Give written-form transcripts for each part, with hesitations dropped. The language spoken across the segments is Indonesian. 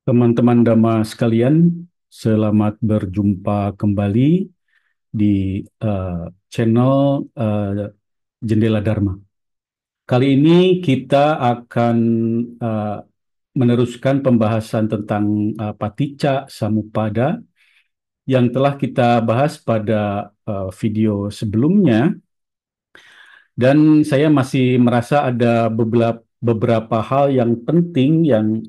Teman-teman Dhamma sekalian, selamat berjumpa kembali di channel Jendela Dharma. Kali ini kita akan eh, meneruskan pembahasan tentang Paticca Samuppada yang telah kita bahas pada video sebelumnya, dan saya masih merasa ada beberapa hal yang penting yang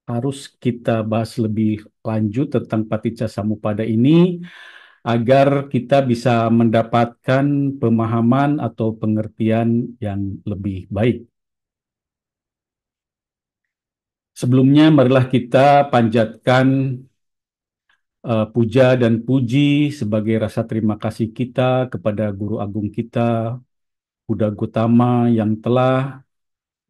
harus kita bahas lebih lanjut tentang Paticca Samuppada ini agar kita bisa mendapatkan pemahaman atau pengertian yang lebih baik. Sebelumnya, marilah kita panjatkan puja dan puji sebagai rasa terima kasih kita kepada Guru Agung kita, Buddha Gautama, yang telah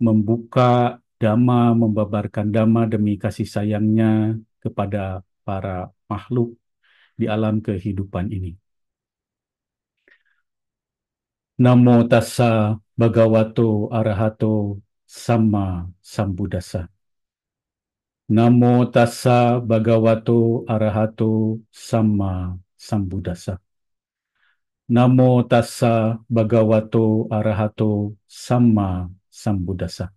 membuka Dhamma, membabarkan Dhamma demi kasih sayangnya kepada para makhluk di alam kehidupan ini. Namo tassa bhagavato arahato sama sambuddhassa. Namo tassa bhagavato arahato sama sambuddhassa. Namo tassa bhagavato arahato sama sambuddhassa.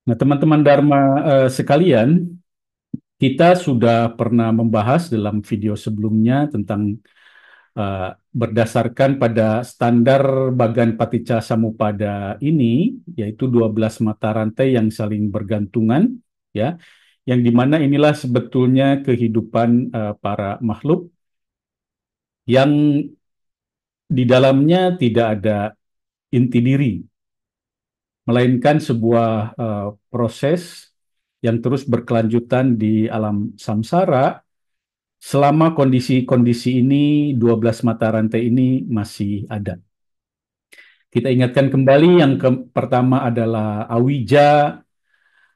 Nah, teman-teman Dharma sekalian, kita sudah pernah membahas dalam video sebelumnya tentang berdasarkan pada standar Bagan Paticca Samuppada ini, yaitu 12 mata rantai yang saling bergantungan, ya, yang dimana inilah sebetulnya kehidupan para makhluk yang di dalamnya tidak ada inti diri, melainkan sebuah proses yang terus berkelanjutan di alam samsara selama kondisi-kondisi ini, 12 mata rantai ini masih ada. Kita ingatkan kembali yang pertama adalah awija.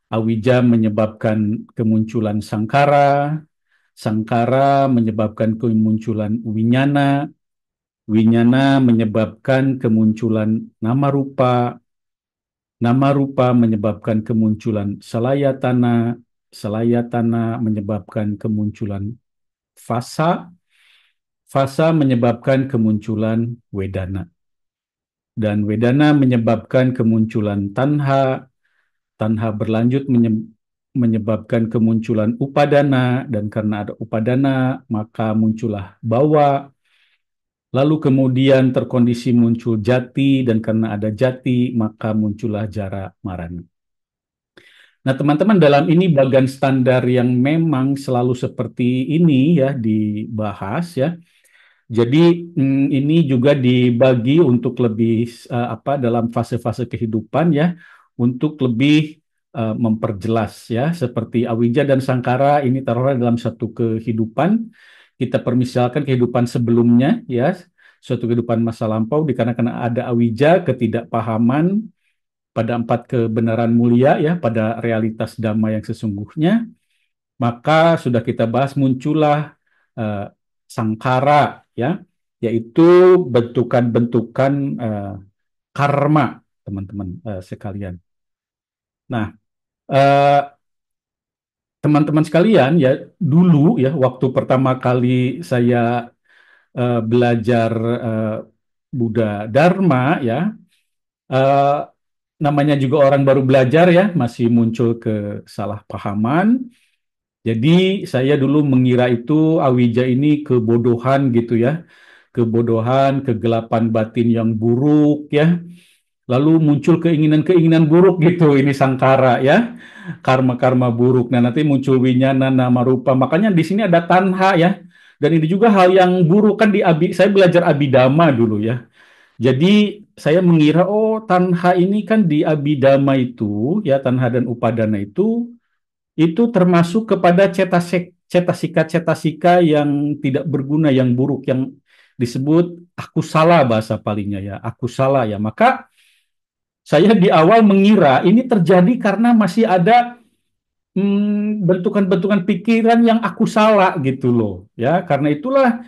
Awija menyebabkan kemunculan sangkara. Sangkara menyebabkan kemunculan winyana. Winyana menyebabkan kemunculan nama rupa. Nama rupa menyebabkan kemunculan salayatana. Salayatana menyebabkan kemunculan fasa. Fasa menyebabkan kemunculan wedana. Dan wedana menyebabkan kemunculan tanha. Tanha berlanjut menyebabkan kemunculan upadana, dan karena ada upadana maka muncullah bawa. Lalu kemudian terkondisi muncul jati, dan karena ada jati maka muncullah jara marana. Nah, teman-teman, dalam ini bagan standar yang memang selalu seperti ini ya dibahas ya. Jadi ini juga dibagi untuk lebih dalam fase-fase kehidupan ya, untuk lebih memperjelas ya, seperti awija dan sangkara ini taruhlah dalam satu kehidupan. Kita permisalkan kehidupan sebelumnya ya, suatu kehidupan masa lampau, dikarenakan ada awija, ketidakpahaman pada empat kebenaran mulia ya, pada realitas dhamma yang sesungguhnya, maka sudah kita bahas muncullah eh, sangkara ya, yaitu bentukan-bentukan karma, teman-teman sekalian. Nah, eh, teman-teman sekalian ya, dulu ya waktu pertama kali saya belajar eh, Buddha Dharma ya, eh, namanya juga orang baru belajar ya, masih muncul kesalahpahaman. Jadi saya dulu mengira itu awija ini kebodohan gitu ya, kebodohan, kegelapan batin yang buruk ya. Lalu muncul keinginan-keinginan buruk gitu, ini sangkara ya, karma-karma buruk. Nah, nanti muncul winyana, nama rupa. Makanya di sini ada tanha ya. Dan ini juga hal yang buruk kan saya belajar abidama dulu ya. Jadi saya mengira, oh, tanha ini kan di abidama itu ya, tanha dan upadana itu termasuk kepada cetasika-cetasika yang tidak berguna, yang buruk, yang disebut aku salah bahasa palingnya ya, aku salah ya. Maka saya di awal mengira ini terjadi karena masih ada bentukan-bentukan pikiran yang aku salah gitu loh ya. Karena itulah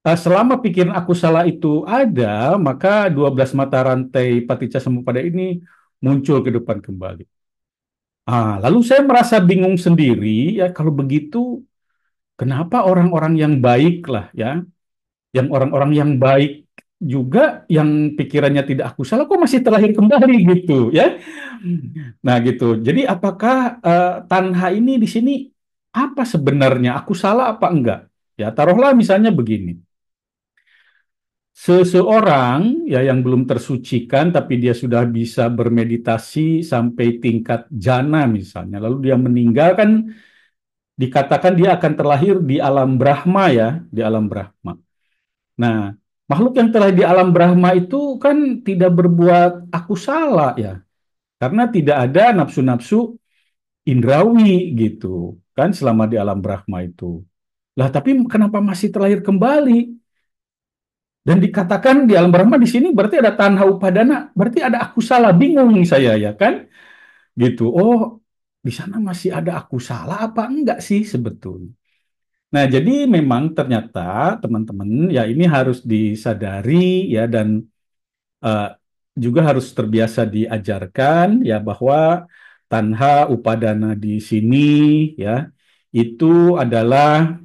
Selama pikiran aku salah itu ada, maka 12 mata rantai paticca samuppada ini muncul ke depan kembali. Lalu saya merasa bingung sendiri, ya kalau begitu, kenapa orang-orang yang baik lah, ya, yang orang-orang yang baik juga yang pikirannya tidak aku salah, kok masih terlahir kembali gitu, ya? Nah gitu. Jadi apakah tanha ini di sini apa sebenarnya? Aku salah apa enggak? Ya taruhlah misalnya begini. Seseorang ya yang belum tersucikan tapi dia sudah bisa bermeditasi sampai tingkat jana misalnya, lalu dia meninggal kan dikatakan dia akan terlahir di alam Brahma ya, di alam Brahma. Nah, makhluk yang terlahir di alam Brahma itu kan tidak berbuat aku salah ya, karena tidak ada nafsu-nafsu indrawi gitu kan selama di alam Brahma itu. Lah tapi kenapa masih terlahir kembali? Dan dikatakan di alam Brahma di sini berarti ada tanha upadana, berarti ada aku salah, bingung saya ya kan? Gitu. Oh, di sana masih ada aku salah apa enggak sih sebetulnya? Nah, jadi memang ternyata teman-teman ya ini harus disadari ya dan eh, juga harus terbiasa diajarkan ya bahwa tanha upadana di sini ya itu adalah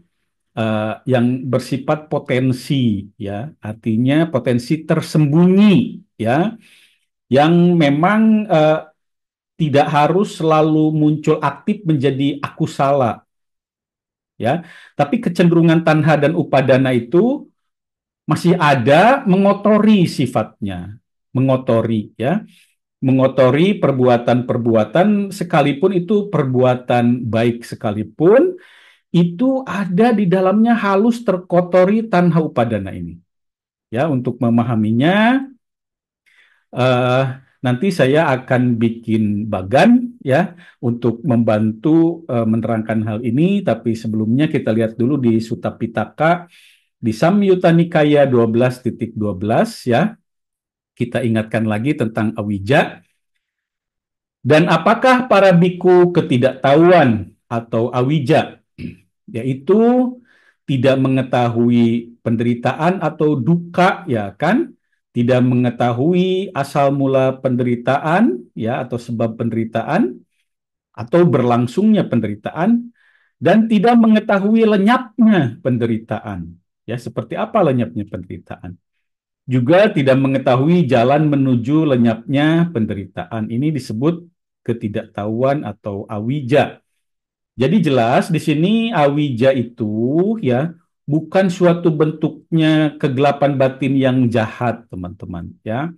yang bersifat potensi ya, artinya potensi tersembunyi ya, yang memang tidak harus selalu muncul aktif menjadi aku salah ya, tapi kecenderungan tanha dan upadana itu masih ada mengotori sifatnya, mengotori ya, mengotori perbuatan-perbuatan sekalipun itu perbuatan baik sekalipun itu ada di dalamnya halus terkotori tanha upadana ini. Ya, untuk memahaminya eh, nanti saya akan bikin bagan ya untuk membantu menerangkan hal ini, tapi sebelumnya kita lihat dulu di Sutta Pitaka di Samyutta Nikaya 12.12 ya. Kita ingatkan lagi tentang awija. Dan apakah para biku ketidaktahuan atau awija, yaitu tidak mengetahui penderitaan atau duka, ya kan? Tidak mengetahui asal mula penderitaan, ya, atau sebab penderitaan, atau berlangsungnya penderitaan, dan tidak mengetahui lenyapnya penderitaan. Ya, seperti apa lenyapnya penderitaan? Juga tidak mengetahui jalan menuju lenyapnya penderitaan. Ini disebut ketidaktahuan atau awija. Jadi jelas di sini awija itu ya bukan suatu bentuknya kegelapan batin yang jahat, teman-teman, ya.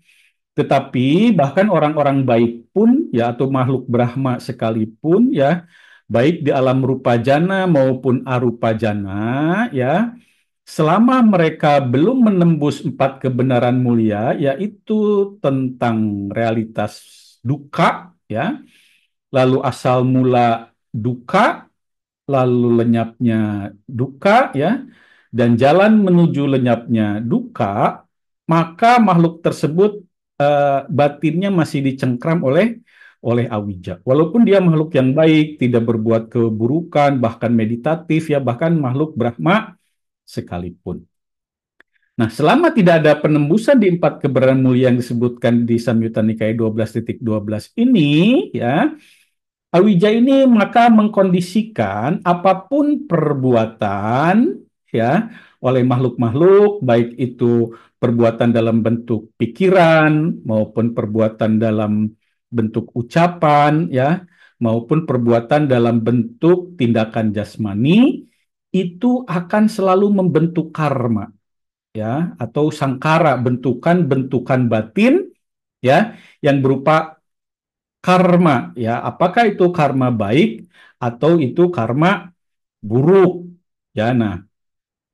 Tetapi bahkan orang-orang baik pun ya atau makhluk Brahma sekalipun ya, baik di alam rupa jana maupun arupa jana ya, selama mereka belum menembus empat kebenaran mulia, yaitu tentang realitas duka, ya, lalu asal mula duka, lalu lenyapnya duka, ya, dan jalan menuju lenyapnya duka, maka makhluk tersebut batinnya masih dicengkram oleh awija. Walaupun dia makhluk yang baik, tidak berbuat keburukan, bahkan meditatif, ya, bahkan makhluk Brahma sekalipun. Nah, selama tidak ada penembusan di empat kebenaran mulia yang disebutkan di Samyutta Nikaya 12.12 ini, ya, Awija ini maka mengkondisikan apapun perbuatan, ya, oleh makhluk-makhluk, baik itu perbuatan dalam bentuk pikiran maupun perbuatan dalam bentuk ucapan, ya, maupun perbuatan dalam bentuk tindakan jasmani, itu akan selalu membentuk karma ya atau sangkara bentukan-bentukan batin ya yang berupa karma ya apakah itu karma baik atau itu karma buruk ya. Nah,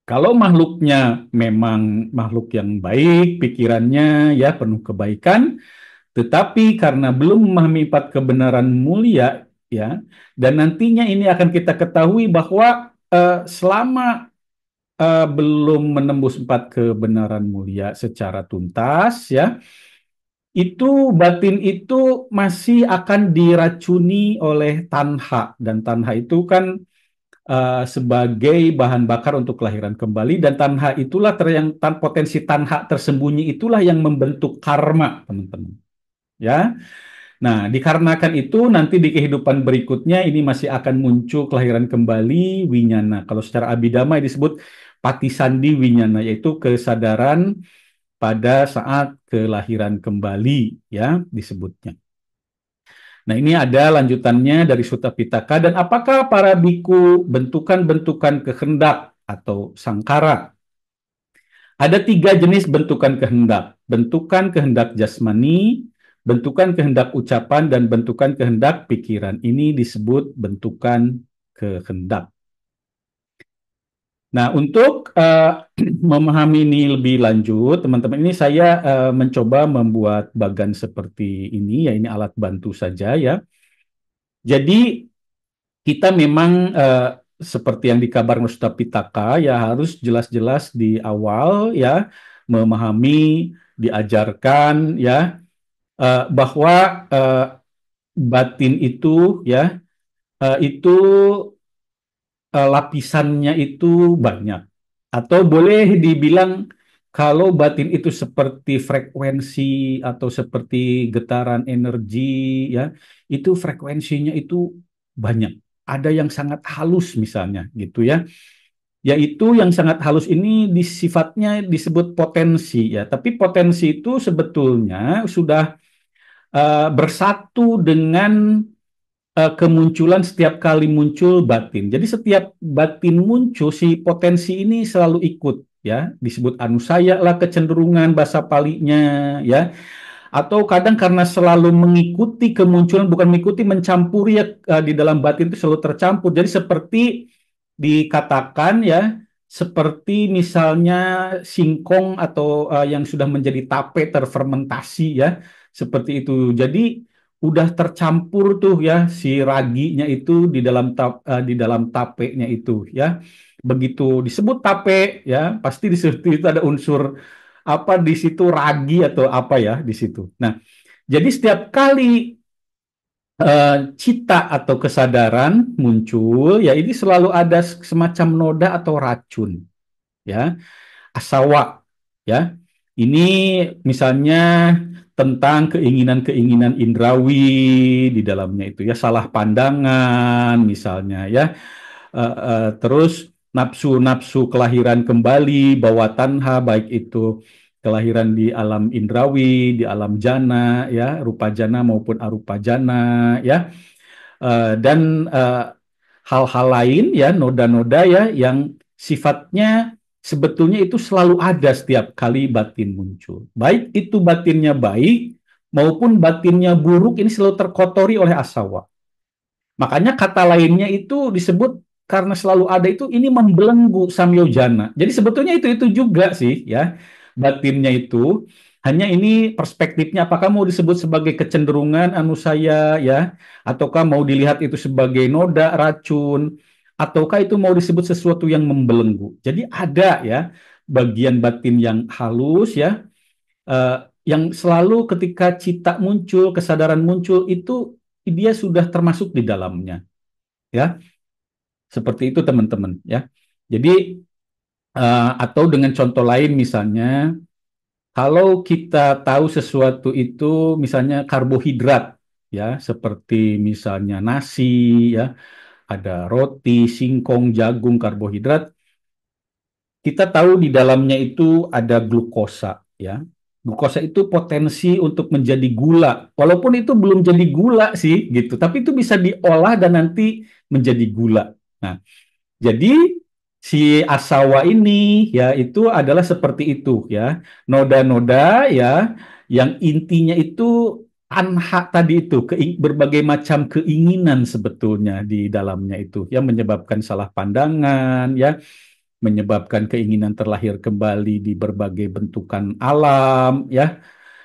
kalau makhluknya memang makhluk yang baik pikirannya ya penuh kebaikan, tetapi karena belum memahami empat kebenaran mulia ya, dan nantinya ini akan kita ketahui bahwa selama belum menembus empat kebenaran mulia secara tuntas ya, itu batin itu masih akan diracuni oleh tanha dan tanha itu kan sebagai bahan bakar untuk kelahiran kembali, dan tanha itulah potensi tanha tersembunyi itulah yang membentuk karma, teman-teman. Ya. Nah, dikarenakan itu nanti di kehidupan berikutnya ini masih akan muncul kelahiran kembali winyana. Kalau secara abhidhamma disebut patisandi winyana, yaitu kesadaran pada saat kelahiran kembali, ya disebutnya. Nah, ini ada lanjutannya dari Sutta Pitaka. Dan apakah para biku bentukan-bentukan kehendak atau sangkara? Ada tiga jenis bentukan kehendak. Bentukan kehendak jasmani, bentukan kehendak ucapan, dan bentukan kehendak pikiran. Ini disebut bentukan kehendak. Nah, untuk memahami ini lebih lanjut, teman-teman, ini saya mencoba membuat bagan seperti ini, ya ini alat bantu saja ya. Jadi kita memang seperti yang dikabarkan Ustaz Pitaka ya harus jelas-jelas di awal ya memahami, diajarkan ya bahwa batin itu ya itu lapisannya itu banyak. Atau boleh dibilang kalau batin itu seperti frekuensi atau seperti getaran energi ya, itu frekuensinya itu banyak. Ada yang sangat halus misalnya gitu ya. Yaitu yang sangat halus ini sifatnya disebut potensi ya. Tapi potensi itu sebetulnya sudah bersatu dengan kemunculan setiap kali muncul batin. Jadi setiap batin muncul, si potensi ini selalu ikut ya, disebut anusaya lah kecenderungan bahasa palinya ya. Atau kadang karena selalu mengikuti kemunculan, bukan mengikuti, mencampuri ya di dalam batin itu selalu tercampur. Jadi seperti dikatakan ya, seperti misalnya singkong atau yang sudah menjadi tape terfermentasi ya, seperti itu. Jadi udah tercampur tuh ya si raginya itu di dalam tapenya itu ya. Begitu disebut tape ya, pasti di situ itu ada unsur apa di situ ragi atau apa ya di situ. Nah, jadi setiap kali cita atau kesadaran muncul, ya ini selalu ada semacam noda atau racun, ya, asawa, ya. Ini misalnya tentang keinginan-keinginan indrawi di dalamnya itu, ya, salah pandangan, misalnya, ya. Terus nafsu-nafsu kelahiran kembali, bawah tanha, baik itu kelahiran di alam indrawi, di alam jana, ya, rupa jana maupun arupa jana, ya. Dan hal-hal lain, ya, noda-noda, ya, yang sifatnya sebetulnya itu selalu ada setiap kali batin muncul. Baik itu batinnya baik maupun batinnya buruk, ini selalu terkotori oleh asawa. Makanya kata lainnya itu disebut karena selalu ada itu ini membelenggu samyojana. Jadi sebetulnya itu juga sih ya batinnya itu. Hanya ini perspektifnya apakah mau disebut sebagai kecenderungan anusaya ya ataukah mau dilihat itu sebagai noda racun ataukah itu mau disebut sesuatu yang membelenggu. Jadi ada ya bagian batin yang halus ya yang selalu ketika cita muncul, kesadaran muncul itu dia sudah termasuk di dalamnya ya seperti itu teman-teman ya jadi atau dengan contoh lain misalnya kalau kita tahu sesuatu itu misalnya karbohidrat ya seperti misalnya nasi ya ada roti singkong jagung karbohidrat kita tahu di dalamnya itu ada glukosa ya. Glukosa itu potensi untuk menjadi gula. Walaupun itu belum jadi gula sih gitu, tapi itu bisa diolah dan nanti menjadi gula. Nah, jadi si asawa ini ya itu adalah seperti itu ya. Noda-noda ya yang intinya itu anha tadi itu berbagai macam keinginan sebetulnya di dalamnya itu yang menyebabkan salah pandangan ya menyebabkan keinginan terlahir kembali di berbagai bentukan alam ya.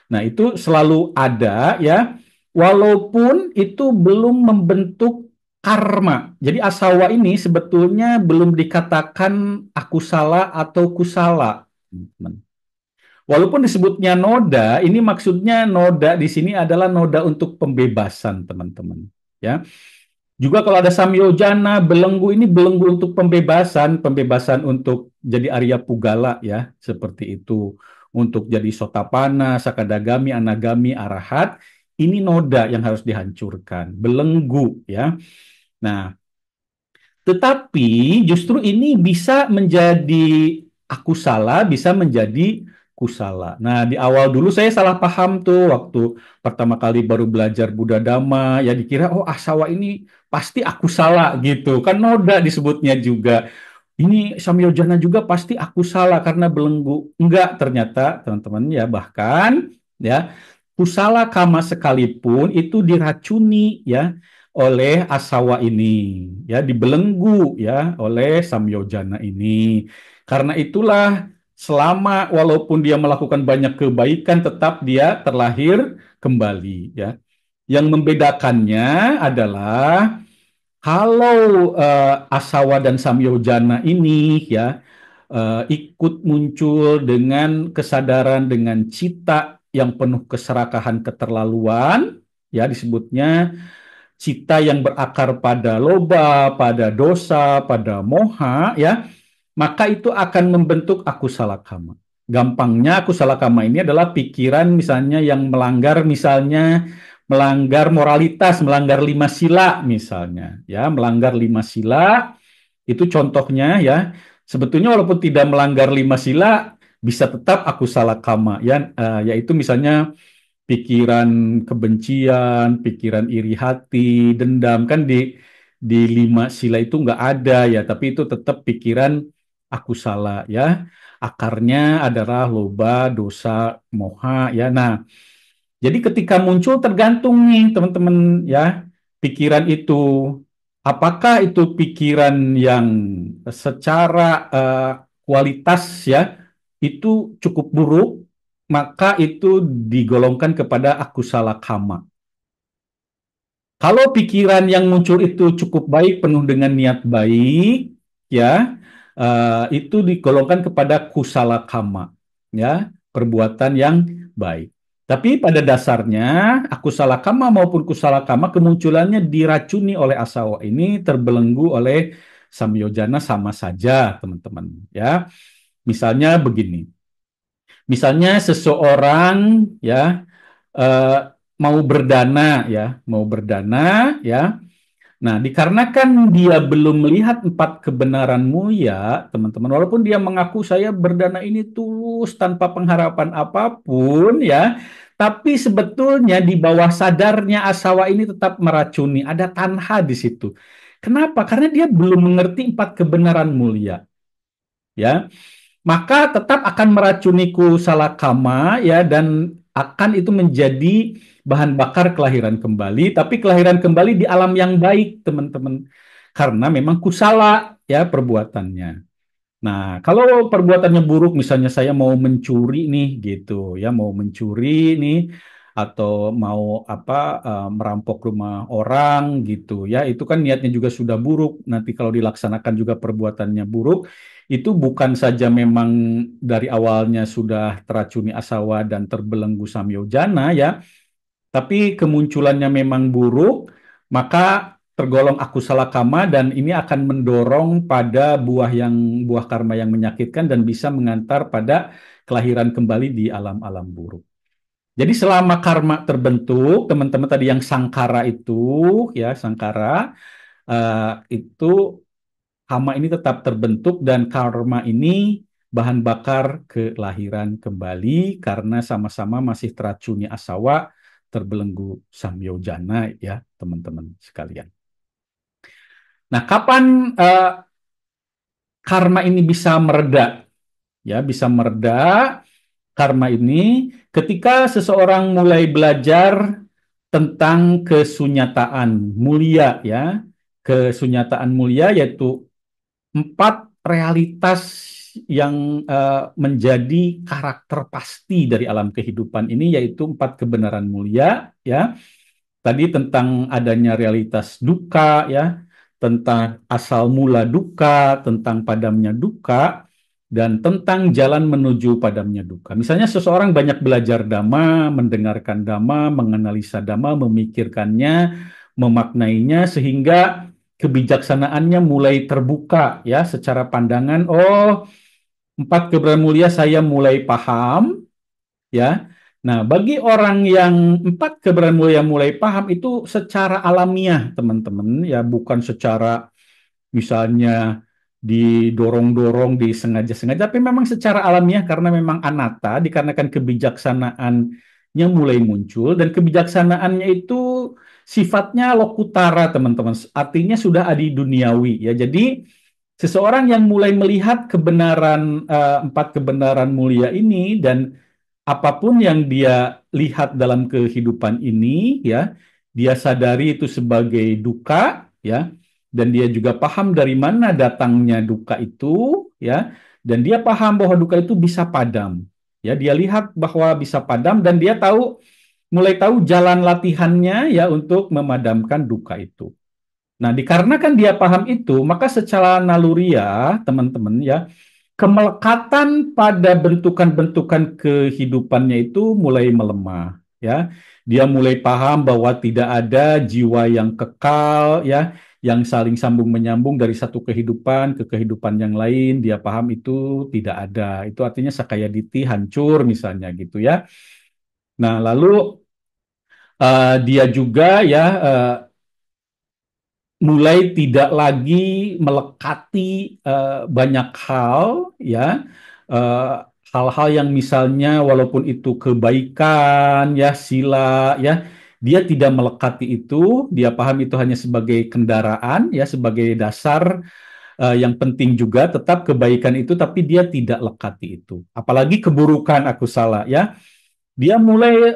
Nah, itu selalu ada ya walaupun itu belum membentuk karma. Jadi asawa ini sebetulnya belum dikatakan akusala atau kusala. Walaupun disebutnya noda, ini maksudnya noda di sini adalah noda untuk pembebasan, teman-teman. Ya. Juga kalau ada samyojana, belenggu ini belenggu untuk pembebasan, pembebasan untuk jadi Arya Pugala ya, seperti itu. Untuk jadi Sotapana, Sakadagami, Anagami, Arahat, ini noda yang harus dihancurkan, belenggu ya. Nah, tetapi justru ini bisa menjadi aku salah, bisa menjadi kusala. Nah, di awal dulu saya salah paham tuh waktu pertama kali baru belajar Buddha Dhamma, ya dikira oh asawa ini pasti aku salah gitu. Kan noda disebutnya juga. Ini samyojana juga pasti aku salah karena belenggu. Enggak, ternyata teman-teman ya bahkan ya kusala kama sekalipun itu diracuni ya oleh asawa ini ya dibelenggu ya oleh samyojana ini. Karena itulah selama walaupun dia melakukan banyak kebaikan tetap dia terlahir kembali ya. Yang membedakannya adalah kalau Asawa dan Samyojana ini ya ikut muncul dengan kesadaran dengan cita yang penuh keserakahan keterlaluan ya disebutnya cita yang berakar pada loba, pada dosa, pada moha ya maka itu akan membentuk aku salakama. Gampangnya aku salakama ini adalah pikiran misalnya yang melanggar misalnya melanggar moralitas, melanggar lima sila misalnya, ya, melanggar lima sila itu contohnya ya. Sebetulnya walaupun tidak melanggar lima sila bisa tetap aku salah kama ya, yaitu misalnya pikiran kebencian, pikiran iri hati, dendam kan di lima sila itu nggak ada ya, tapi itu tetap pikiran aku salah ya. Akarnya adalah loba, dosa, moha ya. Nah, jadi ketika muncul tergantung nih teman-teman ya, pikiran itu apakah itu pikiran yang secara kualitas ya itu cukup buruk, maka itu digolongkan kepada akusala kama. Kalau pikiran yang muncul itu cukup baik, penuh dengan niat baik, ya, itu digolongkan kepada kusala kama, ya, perbuatan yang baik. Tapi pada dasarnya, akusala kama maupun kusala kama kemunculannya diracuni oleh asawa ini terbelenggu oleh samyojana sama saja, teman-teman. Ya, misalnya begini, misalnya seseorang ya eh, mau berdana ya, mau berdana ya. Nah, dikarenakan dia belum melihat empat kebenaran mulia, teman-teman, walaupun dia mengaku saya berdana ini tulus tanpa pengharapan apapun ya, tapi sebetulnya di bawah sadarnya asawa ini tetap meracuni, ada tanha di situ. Kenapa? Karena dia belum mengerti empat kebenaran mulia, ya maka tetap akan meracuniku salakama ya dan akan itu menjadi bahan bakar kelahiran kembali, tapi kelahiran kembali di alam yang baik, teman-teman. Karena memang kusala ya perbuatannya. Nah, kalau perbuatannya buruk, misalnya saya mau mencuri nih, gitu ya, mau mencuri nih, atau mau merampok rumah orang, gitu ya, itu kan niatnya juga sudah buruk. Nanti kalau dilaksanakan juga perbuatannya buruk, itu bukan saja memang dari awalnya sudah teracuni asawa dan terbelenggu samyojana ya, tapi kemunculannya memang buruk, maka tergolong akusala kama dan ini akan mendorong pada buah karma yang menyakitkan dan bisa mengantar pada kelahiran kembali di alam-alam buruk. Jadi selama karma terbentuk, teman-teman tadi yang sangkara itu, ya sangkara itu karma ini tetap terbentuk dan karma ini bahan bakar kelahiran kembali karena sama-sama masih teracuni asawa terbelenggu samyojana ya teman-teman sekalian. Nah, kapan karma ini bisa mereda? Ya, bisa mereda karma ini ketika seseorang mulai belajar tentang kesunyataan mulia ya. Kesunyataan mulia yaitu empat realitas yang menjadi karakter pasti dari alam kehidupan ini yaitu empat kebenaran mulia ya. Tadi tentang adanya realitas duka ya, tentang asal mula duka, tentang padamnya duka dan tentang jalan menuju padamnya duka. Misalnya seseorang banyak belajar dhamma, mendengarkan dhamma, menganalisa dhamma, memikirkannya, memaknainya sehingga kebijaksanaannya mulai terbuka ya secara pandangan. Oh, empat kebenaran mulia saya mulai paham ya. Nah, bagi orang yang empat kebenaran mulia mulai paham itu secara alamiah, teman-teman, ya bukan secara misalnya didorong-dorong, disengaja-sengaja, tapi memang secara alamiah karena memang anatta, dikarenakan kebijaksanaannya mulai muncul dan kebijaksanaannya itu sifatnya lokutara, teman-teman. Artinya sudah adi duniawi, ya. Jadi seseorang yang mulai melihat kebenaran empat kebenaran mulia ini dan apapun yang dia lihat dalam kehidupan ini, ya, dia sadari itu sebagai duka, ya, dan dia juga paham dari mana datangnya duka itu, ya, dan dia paham bahwa duka itu bisa padam, ya, dia lihat bahwa bisa padam dan dia mulai tahu jalan latihannya, ya, untuk memadamkan duka itu. Nah, dikarenakan dia paham itu, maka secara naluriah, teman-teman, ya, kemelekatan pada bentukan-bentukan kehidupannya itu mulai melemah, ya. Dia mulai paham bahwa tidak ada jiwa yang kekal, ya, yang saling sambung menyambung dari satu kehidupan ke kehidupan yang lain. Dia paham itu tidak ada. Itu artinya Sakayaditi hancur misalnya gitu ya. Nah, lalu dia juga ya mulai tidak lagi melekati banyak hal ya, eh, hal-hal yang misalnya walaupun itu kebaikan ya, sila ya, dia tidak melekati itu, dia paham itu hanya sebagai kendaraan ya, sebagai dasar yang penting juga tetap kebaikan itu, tapi dia tidak lekati itu, apalagi keburukan aku salah ya. Dia mulai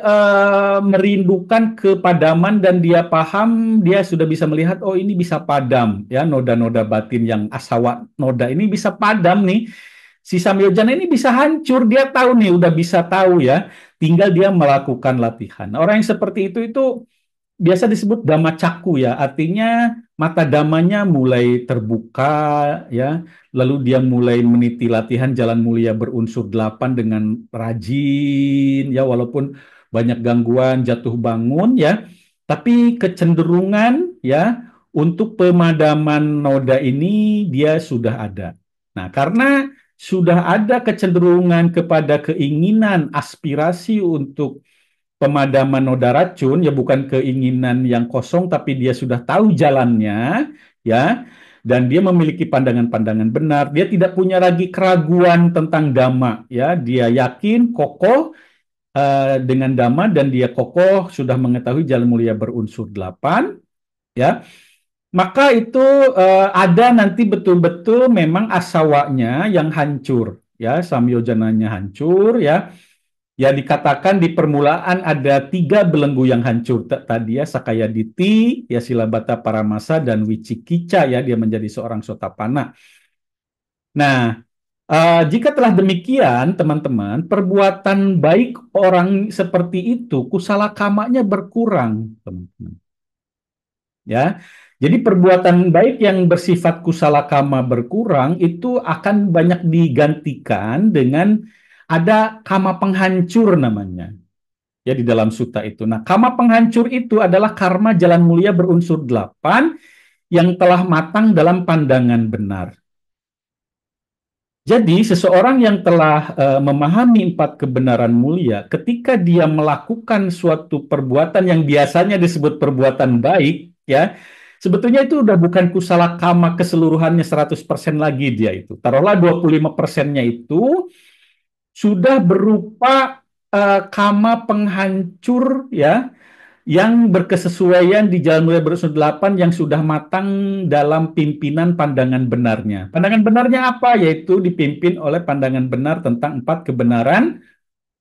merindukan kepadaman dan dia paham, dia sudah bisa melihat, oh ini bisa padam, ya noda-noda batin yang asawa noda ini bisa padam nih. Si Samyojana ini bisa hancur, dia tahu nih, udah bisa tahu ya. Tinggal dia melakukan latihan. Orang yang seperti itu biasa disebut dhamma caku ya, artinya mata damanya mulai terbuka ya, lalu dia mulai meniti latihan jalan mulia berunsur delapan dengan rajin ya, walaupun banyak gangguan jatuh bangun ya, tapi kecenderungan ya untuk pemadaman noda ini dia sudah ada. Nah, karena sudah ada kecenderungan kepada keinginan aspirasi untuk pemadaman noda racun, ya bukan keinginan yang kosong tapi dia sudah tahu jalannya ya, dan dia memiliki pandangan-pandangan benar, dia tidak punya lagi keraguan tentang dhamma ya, dia yakin kokoh dengan dhamma dan dia kokoh sudah mengetahui jalan mulia berunsur delapan ya, maka itu ada nanti betul-betul memang asawanya yang hancur ya, samyojananya hancur ya. Ya dikatakan di permulaan ada tiga belenggu yang hancur tadi ya, Sakayaditi, ya Silabata Paramasa dan Wicikica ya, dia menjadi seorang Sotapana. Nah, jika telah demikian teman-teman, perbuatan baik orang seperti itu kusala kamanya berkurang, teman-teman. Ya. Jadi perbuatan baik yang bersifat kusala kama berkurang itu akan banyak digantikan dengan ada kama penghancur namanya ya di dalam sutta itu. Nah, kama penghancur itu adalah karma jalan mulia berunsur delapan yang telah matang dalam pandangan benar. Jadi, seseorang yang telah memahami empat kebenaran mulia, ketika dia melakukan suatu perbuatan yang biasanya disebut perbuatan baik, ya, sebetulnya itu udah bukan kusala kama keseluruhannya 100% lagi dia itu. Taruhlah 25%-nya itu sudah berupa kama penghancur ya, yang berkesesuaian di jalan mulia berunsur delapan yang sudah matang dalam pimpinan pandangan benarnya. Pandangan benarnya apa? Yaitu dipimpin oleh pandangan benar tentang empat kebenaran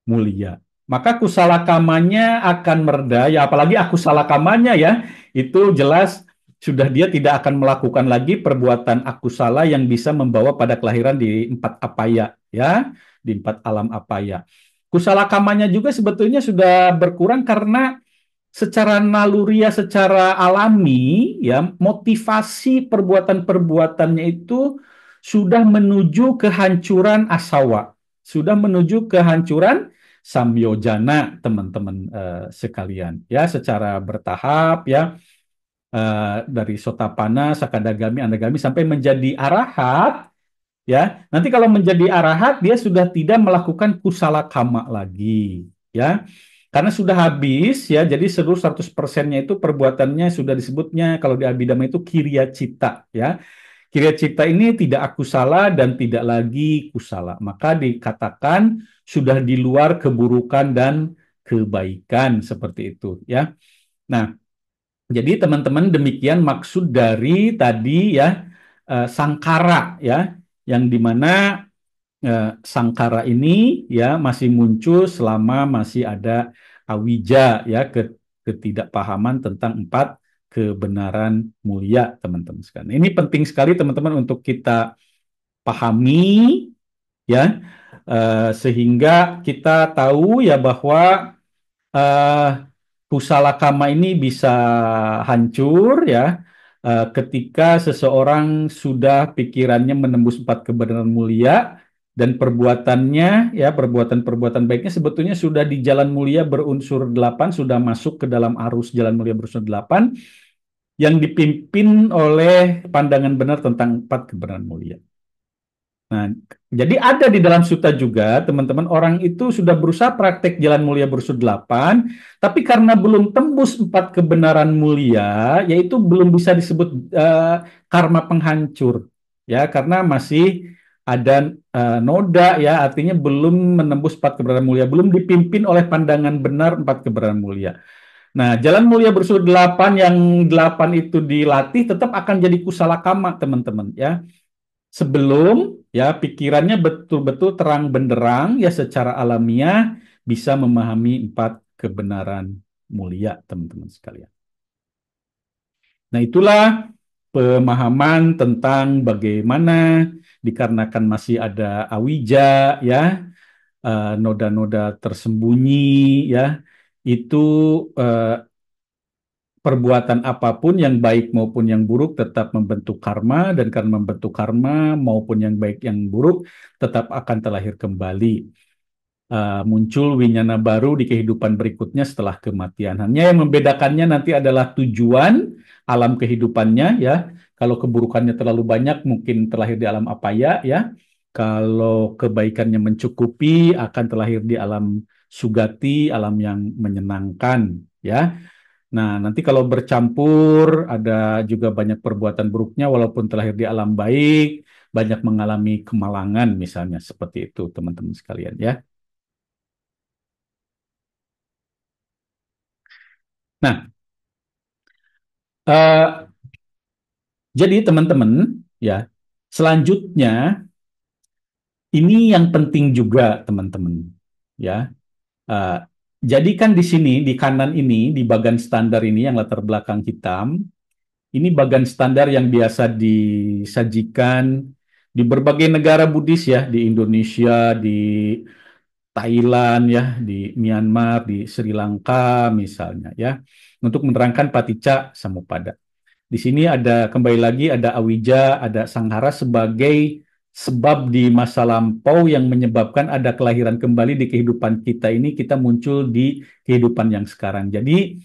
mulia. Maka kusala kamanya akan mereda, ya apalagi akusala kamanya ya, itu jelas sudah dia tidak akan melakukan lagi perbuatan akusala yang bisa membawa pada kelahiran di empat apaya, ya, di empat alam apaya. Kusala kamanya juga sebetulnya sudah berkurang karena secara naluriah, secara alami, ya, motivasi perbuatan-perbuatannya itu sudah menuju kehancuran asawa, sudah menuju kehancuran samyojana, teman-teman sekalian, ya, secara bertahap, ya. dari Sotapana, Sakadagami, Anagami sampai menjadi arahat, ya. Nanti kalau menjadi arahat dia sudah tidak melakukan kusala kama lagi, ya. Karena sudah habis, ya. Jadi seluruh 100%-nya itu perbuatannya sudah disebutnya kalau di Abhidhamma itu kiriya cita, ya. Kiriya cita ini tidak akusala dan tidak lagi kusala. Maka dikatakan sudah di luar keburukan dan kebaikan seperti itu, ya. Nah, jadi teman-teman demikian maksud dari tadi ya, sangkara ya, yang dimana sangkara ini ya masih muncul selama masih ada awija ya, ketidakpahaman tentang empat kebenaran mulia, teman-teman sekalian. Ini penting sekali teman-teman untuk kita pahami ya, sehingga kita tahu ya bahwa eh, pusalakama ini bisa hancur ya, ketika seseorang sudah pikirannya menembus empat kebenaran mulia dan perbuatannya ya, perbuatan-perbuatan baiknya sebetulnya sudah di jalan mulia berunsur delapan, sudah masuk ke dalam arus jalan mulia berunsur delapan yang dipimpin oleh pandangan benar tentang empat kebenaran mulia. Nah, jadi ada di dalam suta juga, teman-teman, orang itu sudah berusaha praktek jalan mulia bersud 8, tapi karena belum tembus empat kebenaran mulia, yaitu belum bisa disebut karma penghancur, ya, karena masih ada noda, ya, artinya belum menembus empat kebenaran mulia, belum dipimpin oleh pandangan benar empat kebenaran mulia. Nah, jalan mulia bersud 8 yang 8 itu dilatih tetap akan jadi kusala kama, teman-teman, ya, sebelum ya pikirannya betul-betul terang benderang ya secara alamiah bisa memahami empat kebenaran mulia, teman-teman sekalian. Nah, itulah pemahaman tentang bagaimana dikarenakan masih ada awija ya, noda-noda tersembunyi ya, itu eh, perbuatan apapun yang baik maupun yang buruk tetap membentuk karma, dan karena membentuk karma maupun yang baik yang buruk tetap akan terlahir kembali. Muncul winyana baru di kehidupan berikutnya setelah kematian. Hanya yang membedakannya nanti adalah tujuan alam kehidupannya ya. Kalau keburukannya terlalu banyak mungkin terlahir di alam apaya ya. Kalau kebaikannya mencukupi akan terlahir di alam sugati, alam yang menyenangkan ya. Nah, nanti kalau bercampur, ada juga banyak perbuatan buruknya, walaupun terlahir di alam baik, banyak mengalami kemalangan, misalnya seperti itu, teman-teman sekalian, ya. Nah, eh, jadi teman-teman, ya, selanjutnya ini yang penting juga, teman-teman, ya. Eh, jadi kan di sini, di kanan ini, di bagian standar ini yang latar belakang hitam, ini bagan standar yang biasa disajikan di berbagai negara Buddhis ya, di Indonesia, di Thailand ya, di Myanmar, di Sri Lanka misalnya ya, untuk menerangkan paticca samuppada. Di sini ada kembali lagi ada awija, ada sanghara sebagai sebab di masa lampau yang menyebabkan ada kelahiran kembali di kehidupan kita ini, kita muncul di kehidupan yang sekarang. Jadi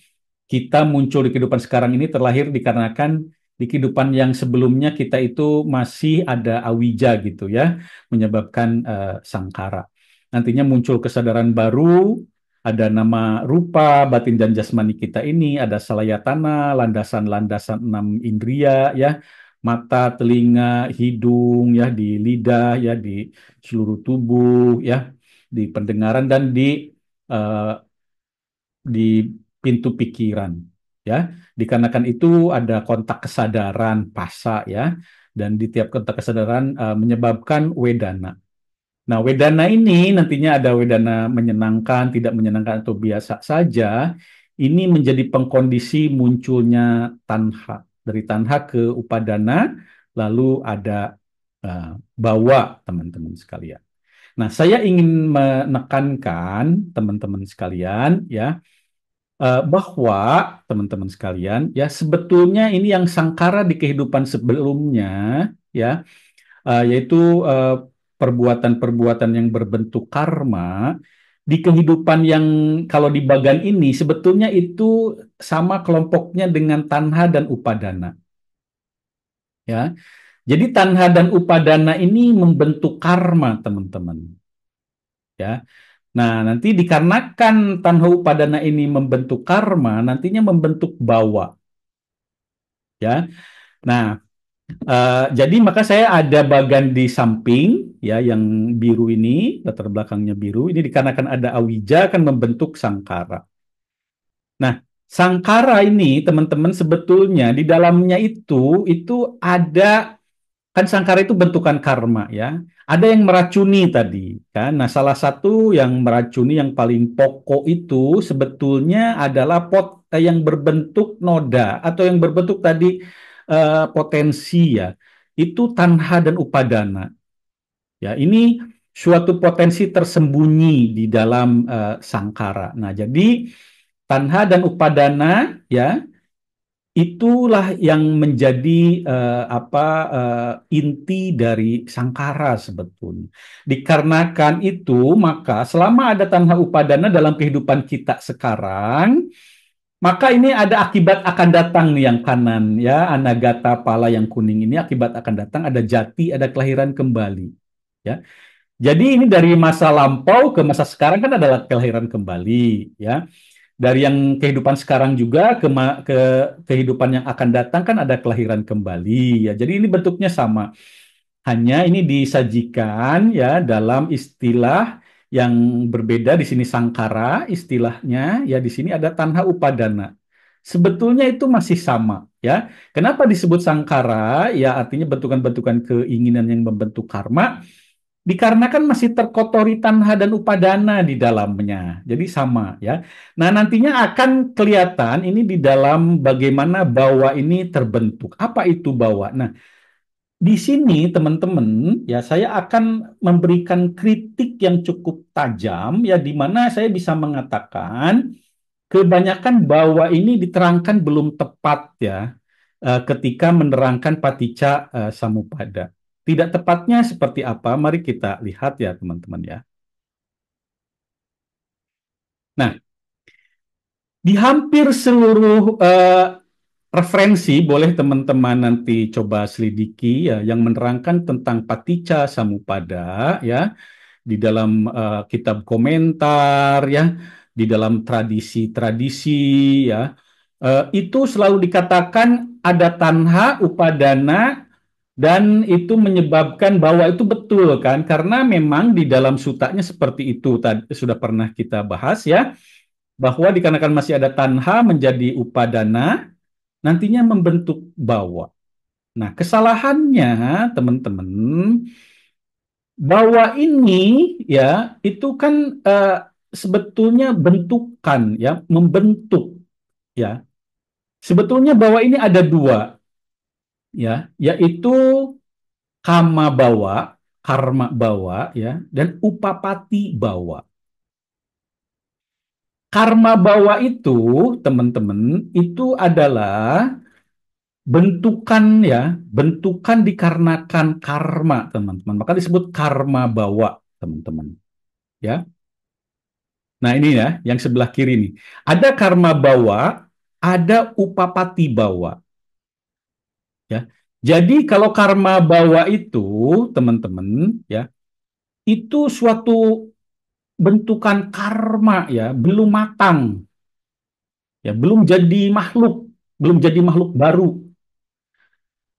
kita muncul di kehidupan sekarang ini terlahir dikarenakan di kehidupan yang sebelumnya kita itu masih ada awija gitu ya, menyebabkan sangkara. Nantinya muncul kesadaran baru, ada nama rupa, batin dan jasmani kita ini, ada salayatana, landasan-landasan enam indria ya, mata, telinga, hidung ya, di lidah ya, di seluruh tubuh ya, di pendengaran dan eh, di pintu pikiran ya. Dikarenakan itu ada kontak kesadaran pasa ya, dan di tiap kontak kesadaran menyebabkan wedana. Nah, wedana ini nantinya ada wedana menyenangkan, tidak menyenangkan atau biasa saja. Ini menjadi pengkondisi munculnya tanha. Dari tanha ke upadana, lalu ada uh, bawa, teman-teman sekalian. Nah, saya ingin menekankan teman-teman sekalian ya, bahwa teman-teman sekalian ya sebetulnya ini yang sangkara di kehidupan sebelumnya ya, yaitu perbuatan-perbuatan yang berbentuk karma di kehidupan yang kalau di bagan ini sebetulnya itu sama kelompoknya dengan tanha dan upadana, ya. Jadi tanha dan upadana ini membentuk karma, teman-teman, ya. Nah, nanti dikarenakan tanha upadana ini membentuk karma, nantinya membentuk bawa, ya. Nah, jadi maka saya ada bagan di samping, ya, yang biru ini, latar belakangnya biru. Ini dikarenakan ada awija akan membentuk sangkara. Nah, sangkara ini teman-teman sebetulnya di dalamnya itu ada, kan sangkara itu bentukan karma, ya. Ada yang meracuni tadi, kan. Nah, salah satu yang meracuni yang paling pokok itu sebetulnya adalah yang berbentuk noda atau yang berbentuk tadi potensi, ya. Itu tanha dan upadana. Ya, ini suatu potensi tersembunyi di dalam sangkara. Nah, jadi tanha dan upadana, ya, itulah yang menjadi inti dari sangkara sebetulnya. Dikarenakan itu, maka selama ada tanha upadana dalam kehidupan kita sekarang, maka ini ada akibat akan datang nih yang kanan, ya, anagata pala yang kuning ini akibat akan datang, ada jati, ada kelahiran kembali. Ya, jadi ini dari masa lampau ke masa sekarang kan adalah kelahiran kembali, ya. Dari yang kehidupan sekarang juga ke kehidupan yang akan datang kan ada kelahiran kembali, ya. Jadi ini bentuknya sama. Hanya ini disajikan, ya, dalam istilah yang berbeda. Di sini sangkara istilahnya, ya, di sini ada tanha upadana. Sebetulnya itu masih sama, ya. Kenapa disebut sangkara? Ya, artinya bentukan-bentukan keinginan yang membentuk karma. Dikarenakan masih terkotori tanha dan upadana di dalamnya. Jadi sama, ya. Nah, nantinya akan kelihatan ini di dalam bagaimana bawa ini terbentuk. Apa itu bawa? Nah, di sini teman-teman, ya, saya akan memberikan kritik yang cukup tajam, ya, di mana saya bisa mengatakan kebanyakan bawa ini diterangkan belum tepat, ya, ketika menerangkan paticca samuppada. Tidak tepatnya seperti apa? Mari kita lihat, ya, teman-teman, ya. Nah, di hampir seluruh referensi, boleh teman-teman nanti coba selidiki, ya, yang menerangkan tentang paticca samuppada, ya, di dalam kitab komentar, ya, di dalam tradisi-tradisi, ya, itu selalu dikatakan ada tanha, upadana, dan itu menyebabkan bahwa itu betul, kan, karena memang di dalam sutanya seperti itu tadi sudah pernah kita bahas, ya, bahwa dikarenakan masih ada tanha menjadi upadana, nantinya membentuk bawa. Nah, kesalahannya teman-teman, bahwa ini, ya, itu kan sebetulnya bentukan, ya, membentuk, ya. Sebetulnya bahwa ini ada dua, ya, yaitu kama bawa, karma bawa, ya, dan upapati bawa. Karma bawa itu, teman-teman, itu adalah bentukan, ya, bentukan dikarenakan karma, teman-teman. Maka disebut karma bawa, teman-teman. Ya. Nah, ini, ya, yang sebelah kiri nih. Ada karma bawa, ada upapati bawa. Ya. Jadi kalau karma bawa itu, teman-teman, ya, itu suatu bentukan karma, ya, belum matang, ya, belum jadi makhluk baru.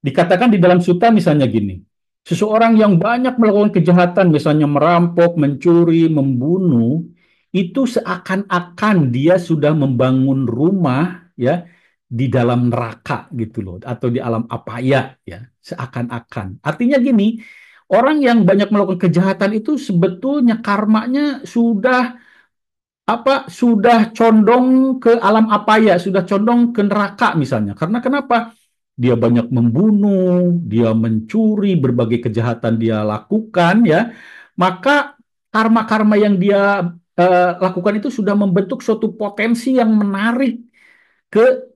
Dikatakan di dalam suta misalnya gini, seseorang yang banyak melakukan kejahatan, misalnya merampok, mencuri, membunuh, itu seakan-akan dia sudah membangun rumah, ya, di dalam neraka gitu loh, atau di alam apaya, ya, seakan-akan. Artinya gini, orang yang banyak melakukan kejahatan itu sebetulnya karmanya sudah condong ke alam apaya, sudah condong ke neraka misalnya. Karena kenapa? Dia banyak membunuh, dia mencuri, berbagai kejahatan dia lakukan, ya. Maka karma-karma yang dia lakukan itu sudah membentuk suatu potensi yang menarik ke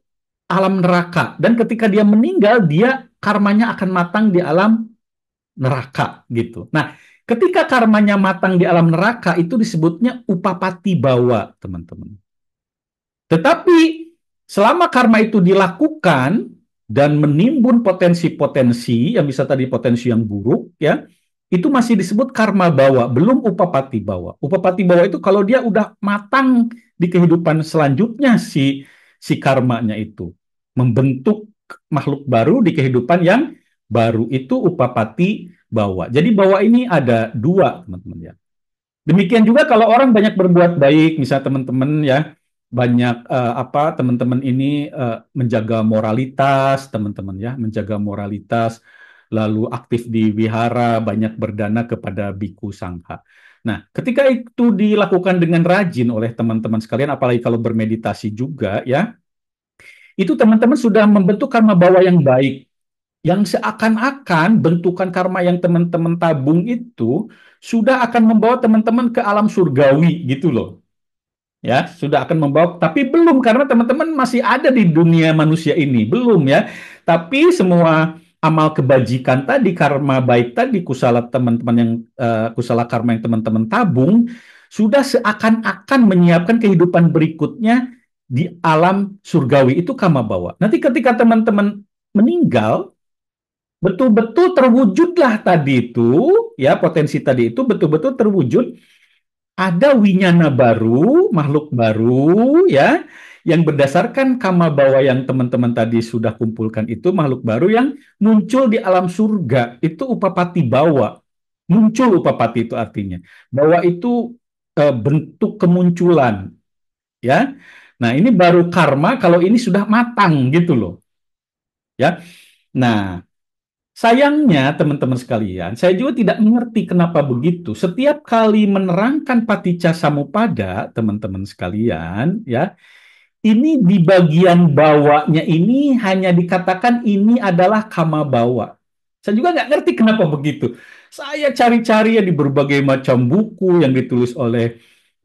alam neraka. Dan ketika dia meninggal, dia karmanya akan matang di alam neraka gitu. Nah, Ketika karmanya matang di alam neraka, itu disebutnya upapati bawa, teman-teman. Tetapi selama karma itu dilakukan dan menimbun potensi-potensi yang bisa tadi potensi yang buruk, ya, itu masih disebut karma bawa, belum upapati bawa. Upapati bawa itu kalau dia udah matang di kehidupan selanjutnya si karmanya itu membentuk makhluk baru di kehidupan yang baru, itu upapati bawa. Jadi bawa ini ada dua, teman-teman, ya. Demikian juga kalau orang banyak berbuat baik, misalnya teman-teman, ya, banyak teman-teman ini menjaga moralitas, teman-teman, ya, menjaga moralitas, lalu aktif di wihara, banyak berdana kepada biku sangha. Nah, ketika itu dilakukan dengan rajin oleh teman-teman sekalian, apalagi kalau bermeditasi juga, ya, itu teman-teman sudah membentuk karma bawah yang baik, yang seakan-akan bentukan karma yang teman-teman tabung itu sudah akan membawa teman-teman ke alam surgawi gitu loh. Ya, sudah akan membawa, tapi belum karena teman-teman masih ada di dunia manusia ini, belum ya. Tapi semua amal kebajikan tadi, karma baik tadi, kusala teman-teman yang kusala karma yang teman-teman tabung sudah seakan-akan menyiapkan kehidupan berikutnya di alam surgawi, itu kama bawa. Nanti ketika teman-teman meninggal, betul-betul terwujudlah tadi itu, ya, potensi tadi itu betul-betul terwujud, ada winyana baru, makhluk baru, ya, yang berdasarkan kama bawa yang teman-teman tadi sudah kumpulkan, itu makhluk baru yang muncul di alam surga, itu upapati bawa. Muncul upapati itu artinya bahwa itu bentuk kemunculan, ya. Nah, ini baru karma kalau ini sudah matang gitu loh, ya. Nah, sayangnya, teman-teman sekalian, saya juga tidak mengerti kenapa begitu. Setiap kali menerangkan paticca samuppada, teman-teman sekalian, ya, ini di bagian bawahnya ini hanya dikatakan ini adalah kama bawa. Saya juga nggak ngerti kenapa begitu. Saya cari-cari ya di berbagai macam buku yang ditulis oleh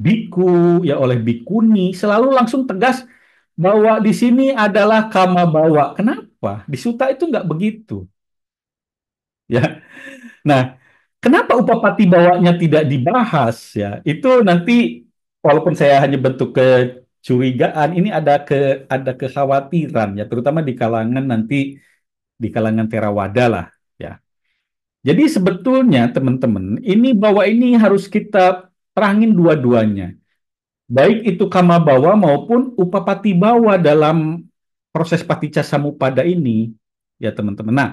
biku, ya, oleh bikuni, selalu langsung tegas bahwa di sini adalah kama bawa. Kenapa? Di suta itu nggak begitu, ya. Nah, kenapa upapati bawanya tidak dibahas, ya? Itu nanti walaupun saya hanya bentuk kecurigaan, ini ada kekhawatiran, ya, terutama di kalangan nanti di kalangan Theravada lah, ya. Jadi sebetulnya teman-teman, ini bahwa ini harus kita terangin dua-duanya. Baik itu kama bawa maupun upapati bawa dalam proses paticca samuppada ini, ya, teman-teman. Nah,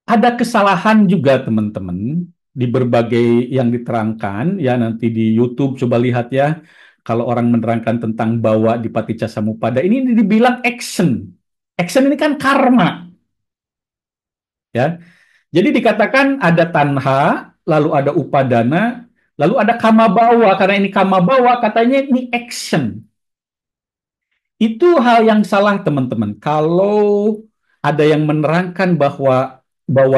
ada kesalahan juga teman-teman di berbagai yang diterangkan, ya, nanti di YouTube coba lihat, ya, kalau orang menerangkan tentang bawa di Paticca Samuppada ini dibilang action. Action ini kan karma, ya. Jadi dikatakan ada tanha, lalu ada upadana, lalu ada kama bawa. Karena ini kama bawa, katanya ini action. Itu hal yang salah, teman-teman. Kalau ada yang menerangkan bahwa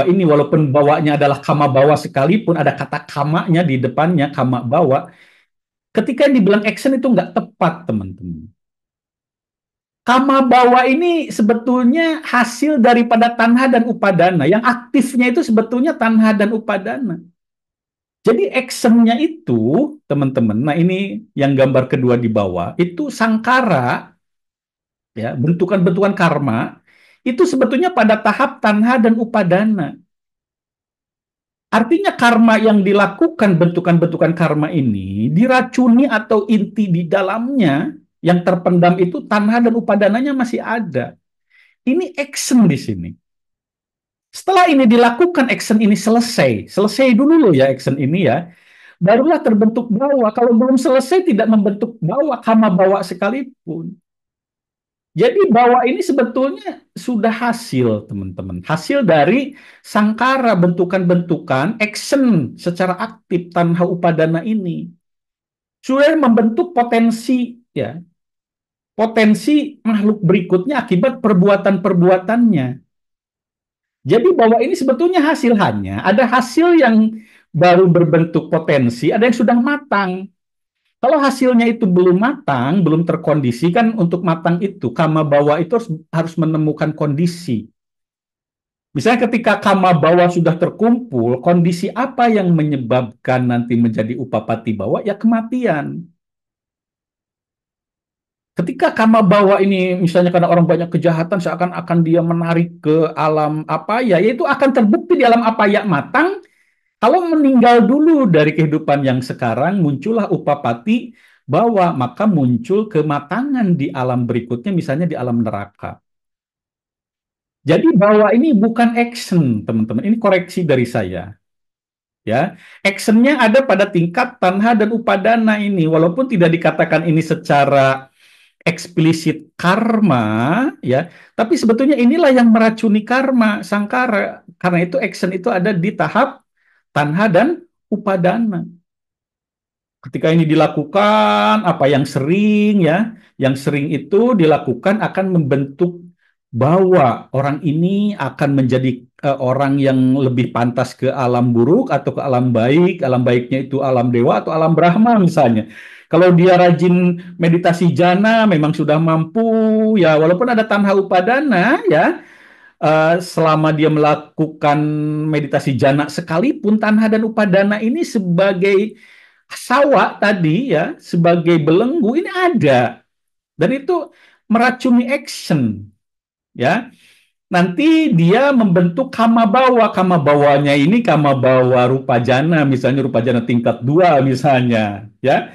ini walaupun bawanya adalah kama bawa sekalipun ada kata kamanya di depannya, kama bawa, ketika yang dibilang action itu nggak tepat, teman-teman. Kama bawa ini sebetulnya hasil daripada tanha dan upadana. Yang aktifnya itu sebetulnya tanha dan upadana. Jadi actionnya itu, teman-teman, nah ini yang gambar kedua di bawah, itu sangkara, ya, bentukan-bentukan karma itu sebetulnya pada tahap tanha dan upadana. Artinya karma yang dilakukan, bentukan-bentukan karma ini diracuni atau inti di dalamnya yang terpendam itu tanha dan upadananya masih ada. Ini action di sini. Setelah ini dilakukan, action ini selesai dulu loh, ya, action ini, ya, barulah terbentuk bawa. Kalau belum selesai tidak membentuk bawa, kama bawa sekalipun. Jadi bahwa ini sebetulnya sudah hasil, teman-teman. Hasil dari sangkara, bentukan-bentukan, action secara aktif tanha upadana ini. Sudah membentuk potensi, ya, potensi makhluk berikutnya akibat perbuatan-perbuatannya. Jadi bahwa ini sebetulnya hasil, hanya ada hasil yang baru berbentuk potensi, ada yang sudah matang. Kalau hasilnya itu belum matang, belum terkondisi, kan untuk matang itu, kama bawa itu harus menemukan kondisi. Misalnya ketika kama bawa sudah terkumpul, kondisi apa yang menyebabkan nanti menjadi upapati bawa? Ya kematian. Ketika kama bawa ini misalnya karena orang banyak kejahatan seakan-akan dia menarik ke alam apa ya, yaitu akan terbukti di alam apa ya matang. Kalau meninggal dulu dari kehidupan yang sekarang, muncullah upapati bawa, maka muncul kematangan di alam berikutnya, misalnya di alam neraka. Jadi bahwa ini bukan action, teman-teman. Ini koreksi dari saya. Ya, actionnya ada pada tingkat tanha dan upadana ini, walaupun tidak dikatakan ini secara eksplisit karma, ya, tapi sebetulnya inilah yang meracuni karma, sangkara. Karena itu action itu ada di tahap tanha dan upadana. Ketika ini dilakukan, apa yang sering ya, yang sering itu dilakukan akan membentuk bahwa orang ini akan menjadi orang yang lebih pantas ke alam buruk atau ke alam baiknya itu alam dewa atau alam Brahma misalnya. Kalau dia rajin meditasi jana, memang sudah mampu ya, walaupun ada tanha upadana ya, selama dia melakukan meditasi jana sekalipun tanha dan upadana ini sebagai sawa tadi ya sebagai belenggu ini ada dan itu meracuni action ya nanti dia membentuk kama bawanya ini kama bawa rupa jana misalnya rupa jana tingkat 2 misalnya ya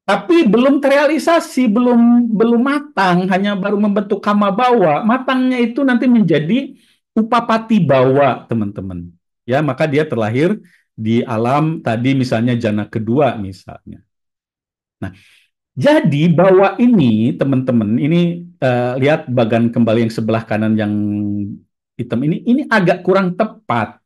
tapi belum terrealisasi belum matang hanya baru membentuk kama bawa matangnya itu nanti menjadi upapati bawa teman-teman ya maka dia terlahir di alam tadi misalnya jana kedua misalnya. Nah, jadi bahwa ini teman-teman, ini lihat bagan kembali yang sebelah kanan yang hitam ini agak kurang tepat.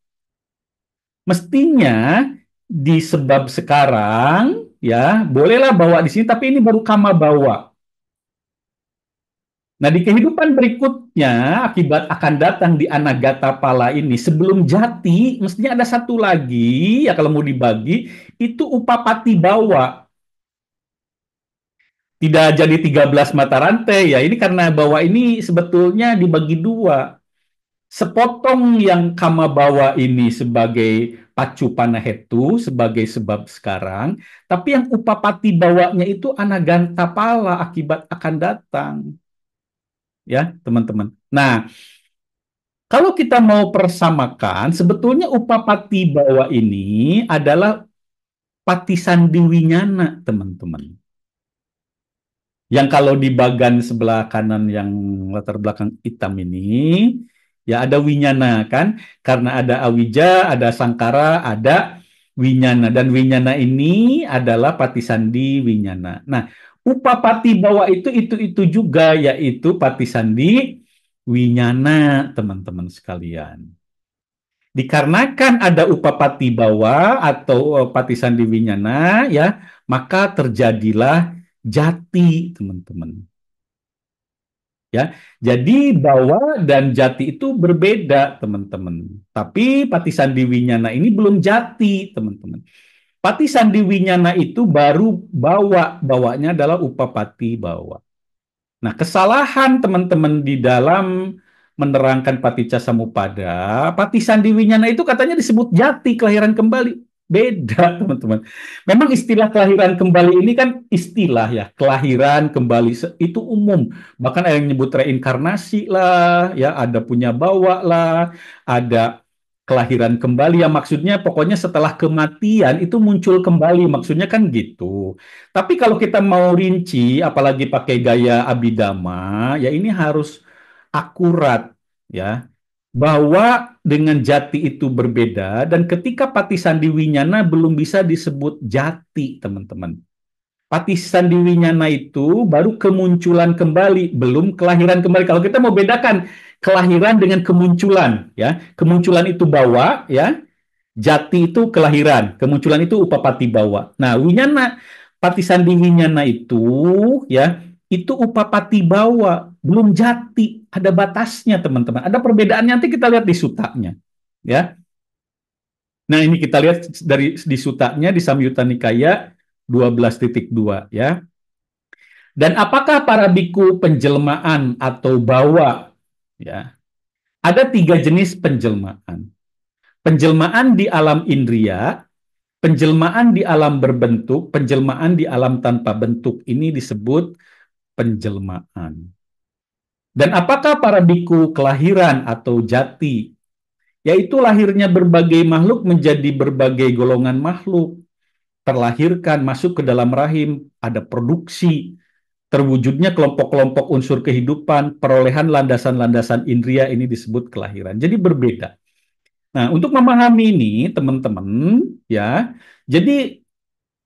Mestinya di sebab sekarang ya bolehlah bawa di sini, tapi ini baru kama bawa. Nah, di kehidupan berikutnya, akibat akan datang di Anagata Pala ini, sebelum jati, mestinya ada satu lagi, ya kalau mau dibagi, itu upapati bawa. Tidak jadi 13 mata rantai ya ini karena bahwa ini sebetulnya dibagi dua sepotong yang kama bawa ini sebagai pacu panahetu sebagai sebab sekarang tapi yang upapati bawanya itu anaganta pala akibat akan datang ya teman-teman. Nah kalau kita mau persamakan sebetulnya upapati bawa ini adalah patisandi winyana teman-teman. Yang kalau di bagan sebelah kanan yang latar belakang hitam ini, ya ada winyana kan? Karena ada awija, ada sangkara, ada winyana. Dan winyana ini adalah patisandi winyana. Nah, upapati bawah itu juga, yaitu patisandi winyana, teman-teman sekalian. Dikarenakan ada upapati bawa atau patisan di Winyana, ya, maka terjadilah jati, teman-teman. Ya, jadi bawa dan jati itu berbeda, teman-teman. Tapi patisan di Winyana ini belum jati, teman-teman. Patisan di Winyana itu baru bawa, bawanya adalah upapati bawa. Nah, kesalahan teman-teman di dalam menerangkan Paticca Samuppada, Pati Sandiwinyana itu katanya disebut jati kelahiran kembali. Beda, teman-teman. Memang istilah kelahiran kembali ini kan istilah ya, kelahiran kembali itu umum. Bahkan ada yang nyebut reinkarnasi lah, ya, ada punya bawa lah, ada kelahiran kembali ya maksudnya pokoknya setelah kematian itu muncul kembali maksudnya kan gitu. Tapi kalau kita mau rinci, apalagi pakai gaya Abhidhamma, ya ini harus akurat, ya. Bahwa dengan jati itu berbeda, dan ketika Pati Sandiwinyana belum bisa disebut jati, teman-teman. Pati Sandiwinyana itu baru kemunculan kembali, belum kelahiran kembali. Kalau kita mau bedakan kelahiran dengan kemunculan, ya. Kemunculan itu bawa, ya. Jati itu kelahiran, kemunculan itu upapati bawa. Nah, winyana, patisandi winyana itu ya, itu upapati bawa, belum jati, ada batasnya teman-teman. Ada perbedaannya nanti kita lihat di sutanya, ya. Nah, ini kita lihat dari di sutanya di Samyutta Nikaya 12.2 ya. Dan apakah para biku penjelmaan atau bawa ya Ada tiga jenis penjelmaan. Penjelmaan di alam indria, penjelmaan di alam berbentuk, penjelmaan di alam tanpa bentuk. Ini disebut penjelmaan. Dan apakah para biku kelahiran atau jati? Yaitu lahirnya berbagai makhluk menjadi berbagai golongan makhluk. Terlahirkan, masuk ke dalam rahim, ada produksi, terwujudnya kelompok-kelompok unsur kehidupan, perolehan landasan-landasan indria ini disebut kelahiran. Jadi berbeda. Nah, untuk memahami ini, teman-teman, ya, jadi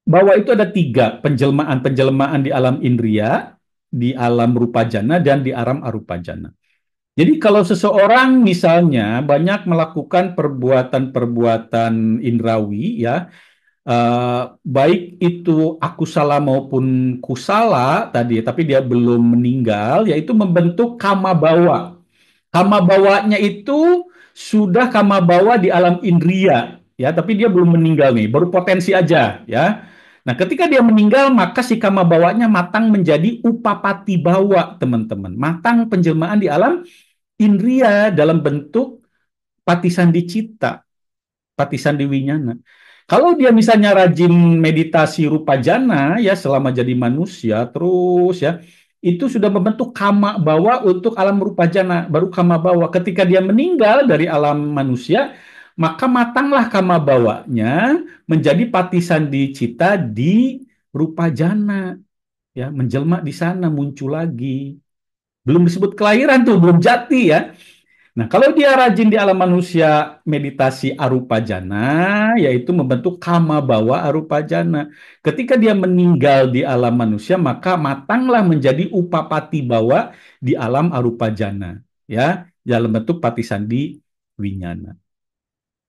bahwa itu ada tiga penjelmaan-penjelmaan di alam indria, di alam rupa jana, dan di alam arupa jana. Jadi kalau seseorang misalnya banyak melakukan perbuatan-perbuatan indrawi, ya, baik itu akusala maupun kusala tadi, tapi dia belum meninggal, yaitu membentuk kama bawa. Kama bawanya itu sudah kama bawa di alam indria, ya, tapi dia belum meninggal nih, baru potensi aja, ya. Nah, ketika dia meninggal, maka si kama bawanya matang menjadi upapati bawa, teman-teman. Matang penjelmaan di alam indria dalam bentuk patisandi cita, patisandi winyana. Kalau dia misalnya rajin meditasi rupa jana, ya, selama jadi manusia terus, ya, itu sudah membentuk kama bawa untuk alam rupa jana, baru kama bawa. Ketika dia meninggal dari alam manusia, maka matanglah kama bawanya menjadi patisandi cita di rupa jana, ya, menjelma di sana, muncul lagi. Belum disebut kelahiran tuh, belum jati, ya. Nah, kalau dia rajin di alam manusia meditasi arupa jana, yaitu membentuk kama bawa arupa jana. Ketika dia meninggal di alam manusia, maka matanglah menjadi upapati bawa di alam arupa jana, ya, dalam bentuk patisandi winyana.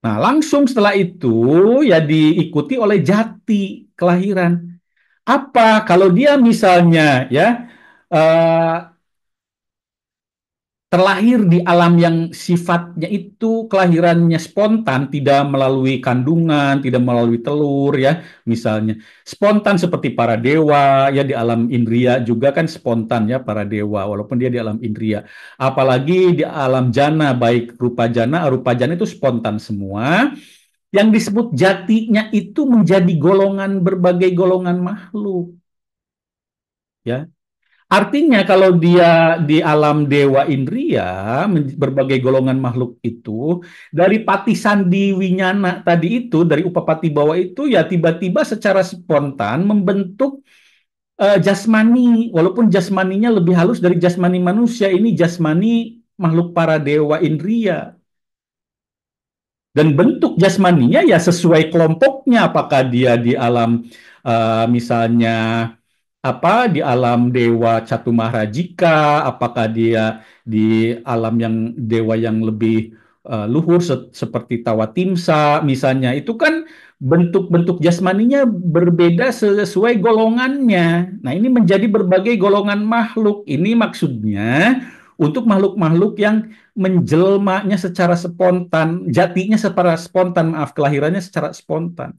Nah, langsung setelah itu ya diikuti oleh jati kelahiran. Apa kalau dia misalnya, ya, eh, terlahir di alam yang sifatnya itu kelahirannya spontan, tidak melalui kandungan, tidak melalui telur, ya, misalnya spontan seperti para dewa, ya, di alam indria juga kan spontan, ya, para dewa walaupun dia di alam indria, apalagi di alam jana, baik rupa jana itu spontan semua. Yang disebut jatinya itu menjadi golongan, berbagai golongan makhluk, ya. Artinya kalau dia di alam dewa indria, berbagai golongan makhluk itu, dari pati sandi winyana tadi itu, dari upapati bawah itu, ya tiba-tiba secara spontan membentuk jasmani, walaupun jasmaninya lebih halus dari jasmani manusia, ini jasmani makhluk para dewa indria. Dan bentuk jasmaninya ya sesuai kelompoknya, apakah dia di alam misalnya apa di alam dewa Catumahrajika, apakah dia di alam yang dewa yang lebih luhur seperti Tawatimsa misalnya, itu kan bentuk-bentuk jasmaninya berbeda sesuai golongannya. Nah, ini menjadi berbagai golongan makhluk. Ini maksudnya untuk makhluk-makhluk yang menjelmanya secara spontan, jatinya secara spontan, maaf, kelahirannya secara spontan.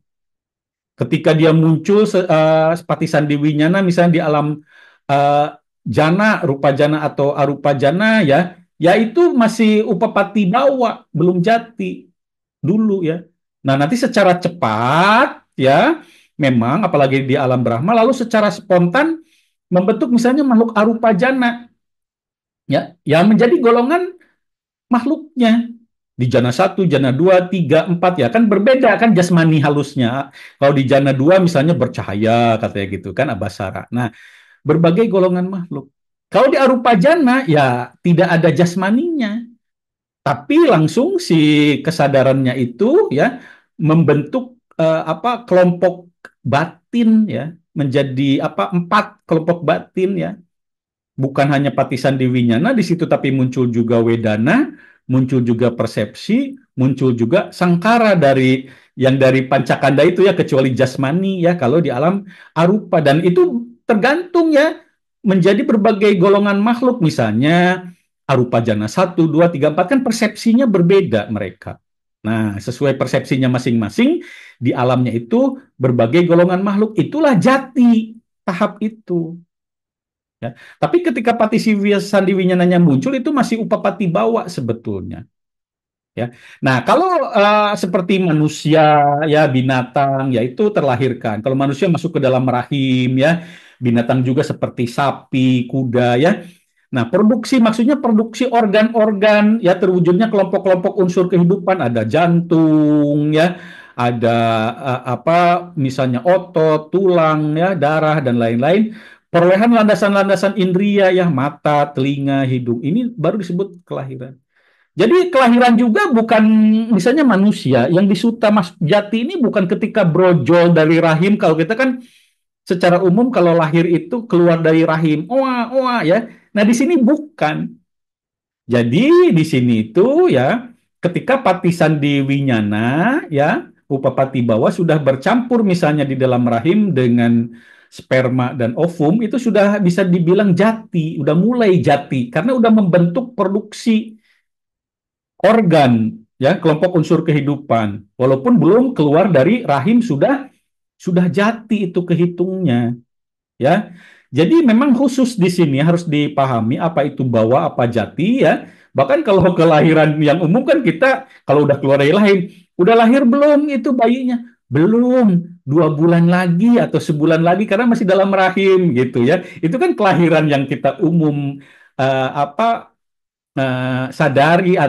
Ketika dia muncul seperti Sandi Winyana misalnya di alam uh, jana, rupa jana atau arupa jana, ya, ya itu masih upapati bawa, belum jati dulu, ya. Nah, nanti secara cepat, ya, memang apalagi di alam Brahma lalu secara spontan membentuk misalnya makhluk arupa jana, ya, yang menjadi golongan makhluknya di jana satu, jana dua, tiga, empat, ya kan berbeda kan jasmani halusnya. Kalau di jana dua misalnya bercahaya katanya gitu kan abasara. Nah, berbagai golongan makhluk. Kalau di arupa jana ya tidak ada jasmaninya, tapi langsung si kesadarannya itu, ya, membentuk apa kelompok batin, ya, menjadi apa empat kelompok batin, ya. Bukan hanya Patisan di Winyana di situ, tapi muncul juga Wedana, muncul juga persepsi, muncul juga sangkara dari yang dari pancakanda itu, ya, kecuali jasmani, ya, kalau di alam arupa. Dan itu tergantung, ya, menjadi berbagai golongan makhluk, misalnya arupa jana satu, dua, tiga, empat, kan persepsinya berbeda mereka. Nah, sesuai persepsinya masing-masing, di alamnya itu berbagai golongan makhluk. Itulah jati tahap itu. ya. Tapi ketika Patisivi Sandiwinyananya muncul itu masih Upapati Bawa sebetulnya. Ya. Nah, kalau seperti manusia ya binatang ya itu terlahirkan. Kalau manusia masuk ke dalam rahim ya, binatang juga seperti sapi, kuda ya. Nah, produksi maksudnya produksi organ-organ ya terwujudnya kelompok-kelompok unsur kehidupan ada jantung ya, ada misalnya otot, tulang ya, darah dan lain-lain. Perolehan landasan-landasan indria ya mata, telinga, hidung ini baru disebut kelahiran. Jadi kelahiran juga bukan misalnya manusia yang disuta Mas Jati ini bukan ketika brojol dari rahim. Kalau kita kan secara umum kalau lahir itu keluar dari rahim, oa oa ya. Nah di sini bukan. Jadi di sini itu ya ketika Patisan di Winyana ya Upapati Bawa sudah bercampur misalnya di dalam rahim dengan sperma dan ovum itu sudah bisa dibilang jati, udah mulai jati karena udah membentuk produksi organ ya kelompok unsur kehidupan walaupun belum keluar dari rahim sudah jati itu kehitungnya ya jadi memang khusus di sini harus dipahami apa itu bawa apa jati ya bahkan kalau kelahiran yang umum kan kita kalau udah keluar dari rahim udah lahir belum itu bayinya belum 2 bulan lagi atau sebulan lagi karena masih dalam rahim gitu ya itu kan kelahiran yang kita umum apa sadari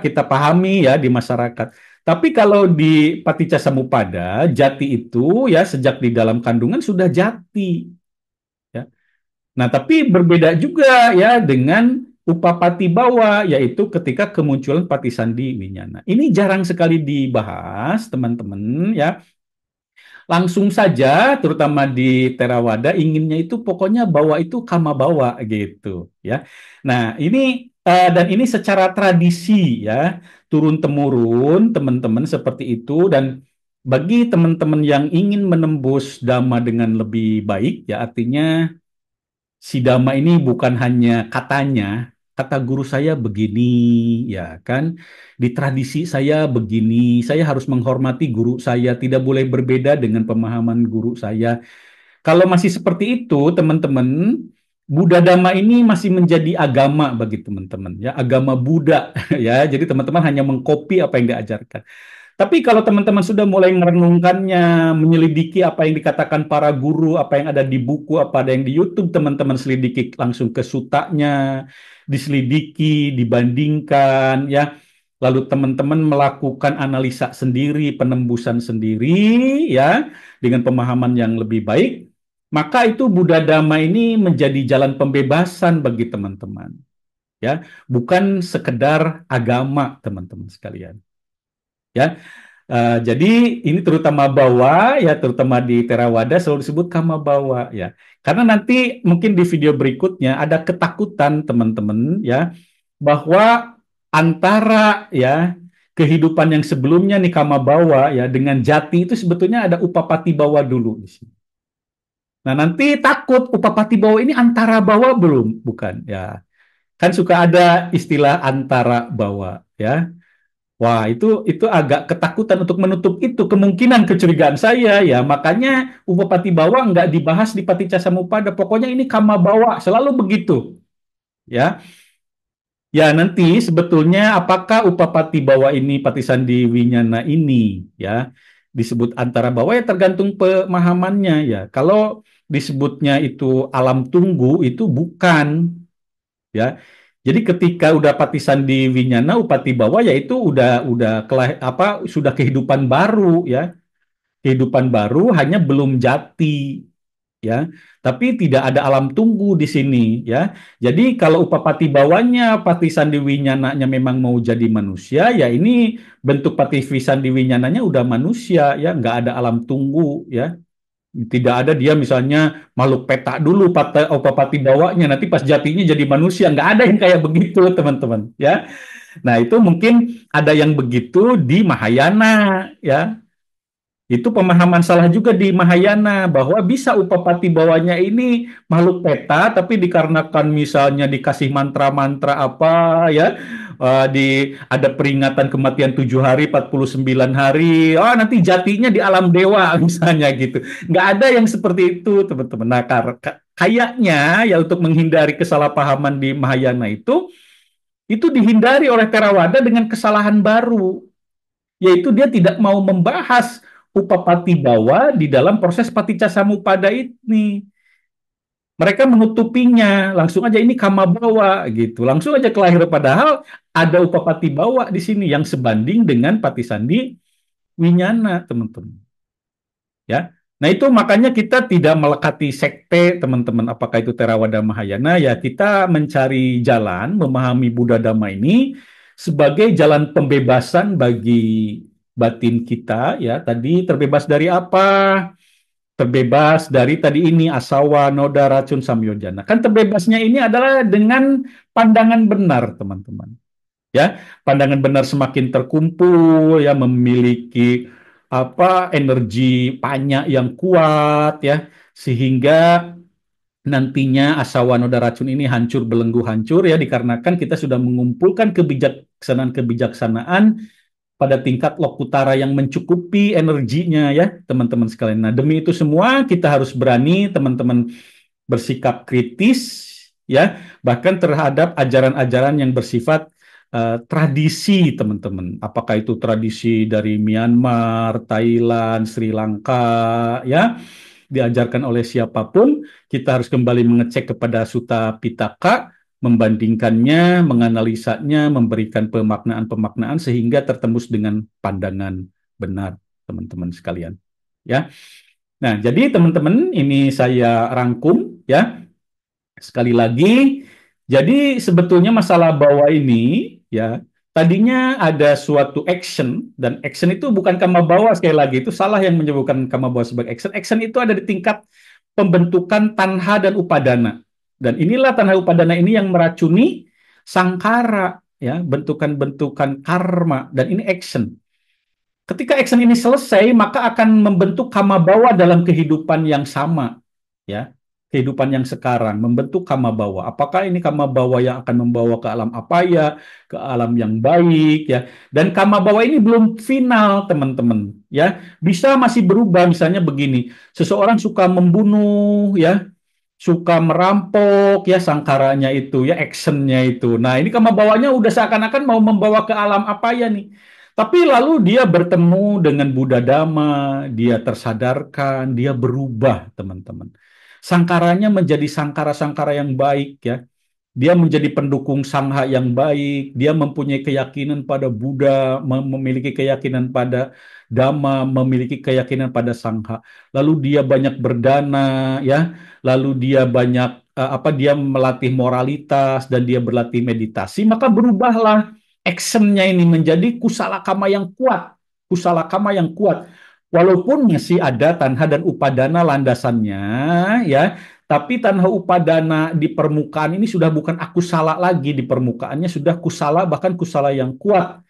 kita pahami ya di masyarakat. Tapi kalau di Paticca Samuppada, jati itu ya sejak di dalam kandungan sudah jati ya. Nah, tapi berbeda juga ya dengan Upapati Bawa yaitu ketika kemunculan Patisandi Winyana. Ini jarang sekali dibahas, teman-teman ya langsung saja, terutama di Theravada, inginnya itu pokoknya bawa itu kama bawa gitu, ya. Nah, ini dan ini secara tradisi ya, turun temurun teman-teman seperti itu dan bagi teman-teman yang ingin menembus dhamma dengan lebih baik, ya artinya si Dhamma ini bukan hanya katanya, kata guru saya begini, ya kan? Di tradisi saya begini, saya harus menghormati guru saya, tidak boleh berbeda dengan pemahaman guru saya. Kalau masih seperti itu, teman-teman, Buddha Dhamma ini masih menjadi agama bagi teman-teman, ya, agama Buddha, ya. Jadi teman-teman hanya mengkopi apa yang diajarkan. Tapi kalau teman-teman sudah mulai merenungkannya, menyelidiki apa yang dikatakan para guru, apa yang ada di buku, apa ada yang di YouTube, teman-teman selidiki langsung ke sutanya, diselidiki, dibandingkan, ya. Lalu teman-teman melakukan analisa sendiri, penembusan sendiri, ya, dengan pemahaman yang lebih baik, maka itu Buddha Dhamma ini menjadi jalan pembebasan bagi teman-teman, ya, bukan sekedar agama, teman-teman sekalian. Ya, jadi ini terutama bawa ya, terutama di Theravada selalu disebut kama bawa ya. Karena nanti mungkin di video berikutnya ada ketakutan teman-teman ya bahwa antara ya kehidupan yang sebelumnya nih kama bawa ya dengan jati itu sebetulnya ada upapati bawa dulu di sini. Nah, nanti takut upapati bawa ini antara bawa belum? Bukan ya. Kan suka ada istilah antara bawa ya. Wah, itu agak ketakutan untuk menutup itu kemungkinan kecurigaan saya ya. Makanya Upapati Bawa nggak dibahas di Paticca Samuppada. Pokoknya ini Kama Bawa, selalu begitu. Ya, ya nanti sebetulnya apakah Upapati Bawa ini Patisandi Winyana ini ya disebut antara bawa ya tergantung pemahamannya ya. Kalau disebutnya itu alam tunggu itu bukan ya. Jadi ketika udah Patisan di Winyana, Upati Bawa yaitu udah sudah kehidupan baru ya. Kehidupan baru hanya belum jati ya. Tapi tidak ada alam tunggu di sini ya. Jadi kalau Upapati Bawanya Patisan di Winyananya memang mau jadi manusia ya ini bentuk Patisan di Winyananya udah manusia ya, nggak ada alam tunggu ya. Tidak ada dia misalnya makhluk petak dulu opapati bawanya nanti pas jatinya jadi manusia nggak ada yang kayak begitu teman-teman ya. Nah itu mungkin ada yang begitu di Mahayana ya. Itu pemahaman salah juga di Mahayana bahwa bisa upapati bawahnya ini makhluk peta tapi dikarenakan misalnya dikasih mantra-mantra apa ya Ada peringatan kematian 7 hari, 49 hari. Oh, nanti jatinya di alam dewa misalnya gitu. Nggak ada yang seperti itu, teman-teman. Nah, kayaknya ya untuk menghindari kesalahpahaman di Mahayana itu dihindari oleh Theravada dengan kesalahan baru, yaitu dia tidak mau membahas Upapati Bawa di dalam proses Paticcasamuppada ini. Mereka menutupinya, langsung aja ini kama bawa gitu, langsung aja kelahir padahal ada upapati bawa di sini yang sebanding dengan Patisandi Winyana, teman-teman. Ya, nah itu makanya kita tidak melekati sekte, teman-teman. Apakah itu Theravada Mahayana? Ya kita mencari jalan memahami Buddha Dhamma ini sebagai jalan pembebasan bagi batin kita. Ya, tadi terbebas dari apa? Terbebas dari tadi ini asawa, noda, racun, samyojana. Kan terbebasnya ini adalah dengan pandangan benar, teman-teman. Ya, pandangan benar semakin terkumpul, ya memiliki energi banyak yang kuat, ya sehingga nantinya asawa, noda, racun ini hancur belenggu hancur ya dikarenakan kita sudah mengumpulkan kebijaksanaan pada tingkat lokutara yang mencukupi energinya ya teman-teman sekalian. Nah, demi itu semua kita harus berani teman-teman bersikap kritis ya bahkan terhadap ajaran-ajaran yang bersifat tradisi teman-teman. Apakah itu tradisi dari Myanmar, Thailand, Sri Lanka ya diajarkan oleh siapapun, kita harus kembali mengecek kepada Sutta Pitaka, membandingkannya, menganalisanya, memberikan pemaknaan-pemaknaan sehingga tertembus dengan pandangan benar, teman-teman sekalian. Ya. Nah, jadi teman-teman, ini saya rangkum ya. Sekali lagi, jadi sebetulnya masalah bahwa ini ya tadinya ada suatu action dan action itu bukan kama bawa sekali lagi itu salah yang menyebutkan kama bawa sebagai action. Action itu ada di tingkat pembentukan tanha dan upadana. Dan inilah tanha upadana ini yang meracuni sangkara ya, bentukan-bentukan karma dan ini action. Ketika action ini selesai, maka akan membentuk kama bawa dalam kehidupan yang sama, ya. Kehidupan yang sekarang membentuk kama bawa. Apakah ini kama bawa yang akan membawa ke alam apaya, ke alam yang baik, ya. Dan kama bawa ini belum final, teman-teman, ya. Bisa masih berubah, misalnya begini. Seseorang suka membunuh, ya, suka merampok, ya, sangkaranya itu, ya, actionnya itu. Nah, ini kama bawanya udah seakan-akan mau membawa ke alam apaya nih. Tapi lalu dia bertemu dengan Buddha Dhamma, dia tersadarkan, dia berubah, teman-teman. Sangkaranya menjadi sangkara-sangkara yang baik, ya. Dia menjadi pendukung sangha yang baik, dia mempunyai keyakinan pada Buddha, memiliki keyakinan pada Dhamma, memiliki keyakinan pada sangha. Lalu dia banyak berdana, ya. Lalu dia banyak dia melatih moralitas dan dia berlatih meditasi, maka berubahlah actionnya ini menjadi kusala kama yang kuat, kusala kama yang kuat. Walaupun masih ada tanha dan upadana landasannya, ya, tapi tanha upadana di permukaan ini sudah bukan aku salah lagi di permukaannya sudah kusala bahkan kusala yang kuat.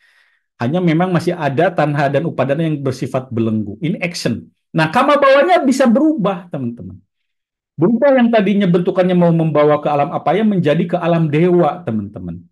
Hanya memang masih ada tanha dan upadana yang bersifat belenggu. Ini action. Nah, kama bawahnya bisa berubah, teman-teman. Berubah yang tadinya bentukannya mau membawa ke alam apa ya menjadi ke alam dewa, teman-teman.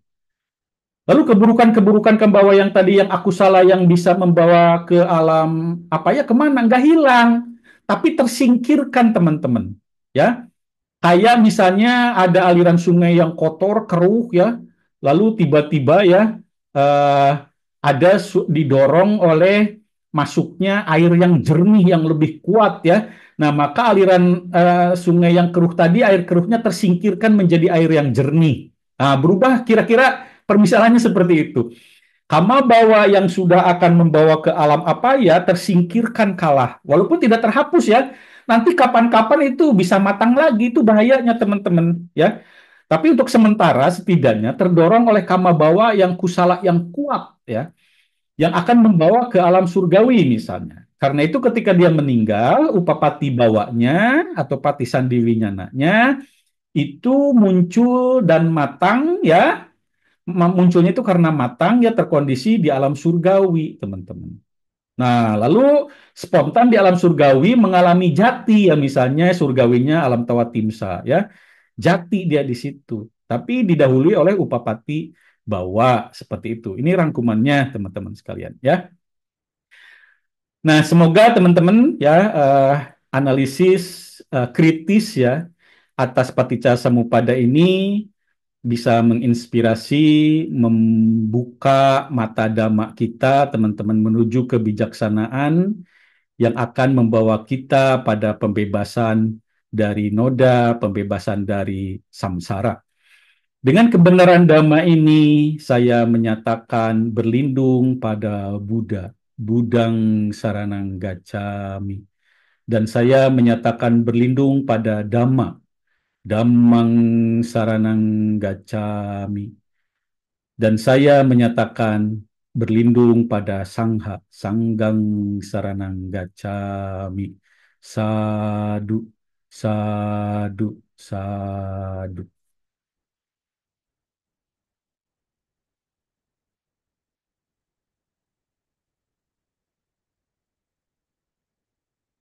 Lalu keburukan-keburukan ke bawah yang tadi yang aku salah yang bisa membawa ke alam apa ya kemana? Nggak hilang, tapi tersingkirkan teman-teman. Ya, kayak misalnya ada aliran sungai yang kotor, keruh ya, lalu tiba-tiba ya eh, ada didorong oleh masuknya air yang jernih yang lebih kuat ya. Nah, maka aliran sungai yang keruh tadi air keruhnya tersingkirkan menjadi air yang jernih. Nah, berubah kira-kira permisalannya seperti itu. Kama bawa yang sudah akan membawa ke alam apa ya tersingkirkan kalah. Walaupun tidak terhapus ya. Nanti kapan-kapan itu bisa matang lagi. Itu bahayanya teman-teman ya. Tapi untuk sementara setidaknya terdorong oleh kama bawa yang kusala yang kuat ya. Yang akan membawa ke alam surgawi misalnya. Karena itu ketika dia meninggal, upapati bawanya atau pati sandiwinyananya itu muncul dan matang ya munculnya itu karena matang ya terkondisi di alam surgawi, teman-teman. Nah, lalu spontan di alam surgawi mengalami jati ya misalnya surgawinya alam tawatimsa ya. Jati dia di situ. Tapi didahului oleh upapati bawa seperti itu. Ini rangkumannya teman-teman sekalian ya. Nah, semoga teman-teman ya analisis kritis ya atas Paticca Samuppada ini bisa menginspirasi, membuka mata dhamma kita, teman-teman, menuju kebijaksanaan yang akan membawa kita pada pembebasan dari noda, pembebasan dari samsara. Dengan kebenaran dhamma ini, saya menyatakan berlindung pada Buddha, Budang Saranang Gacchami. Dan saya menyatakan berlindung pada Dhamma, Dhammang Saranang Gacchami. Dan saya menyatakan berlindung pada Sangha, Sanggang Saranang Gacchami. Sadu, sadu, sadu.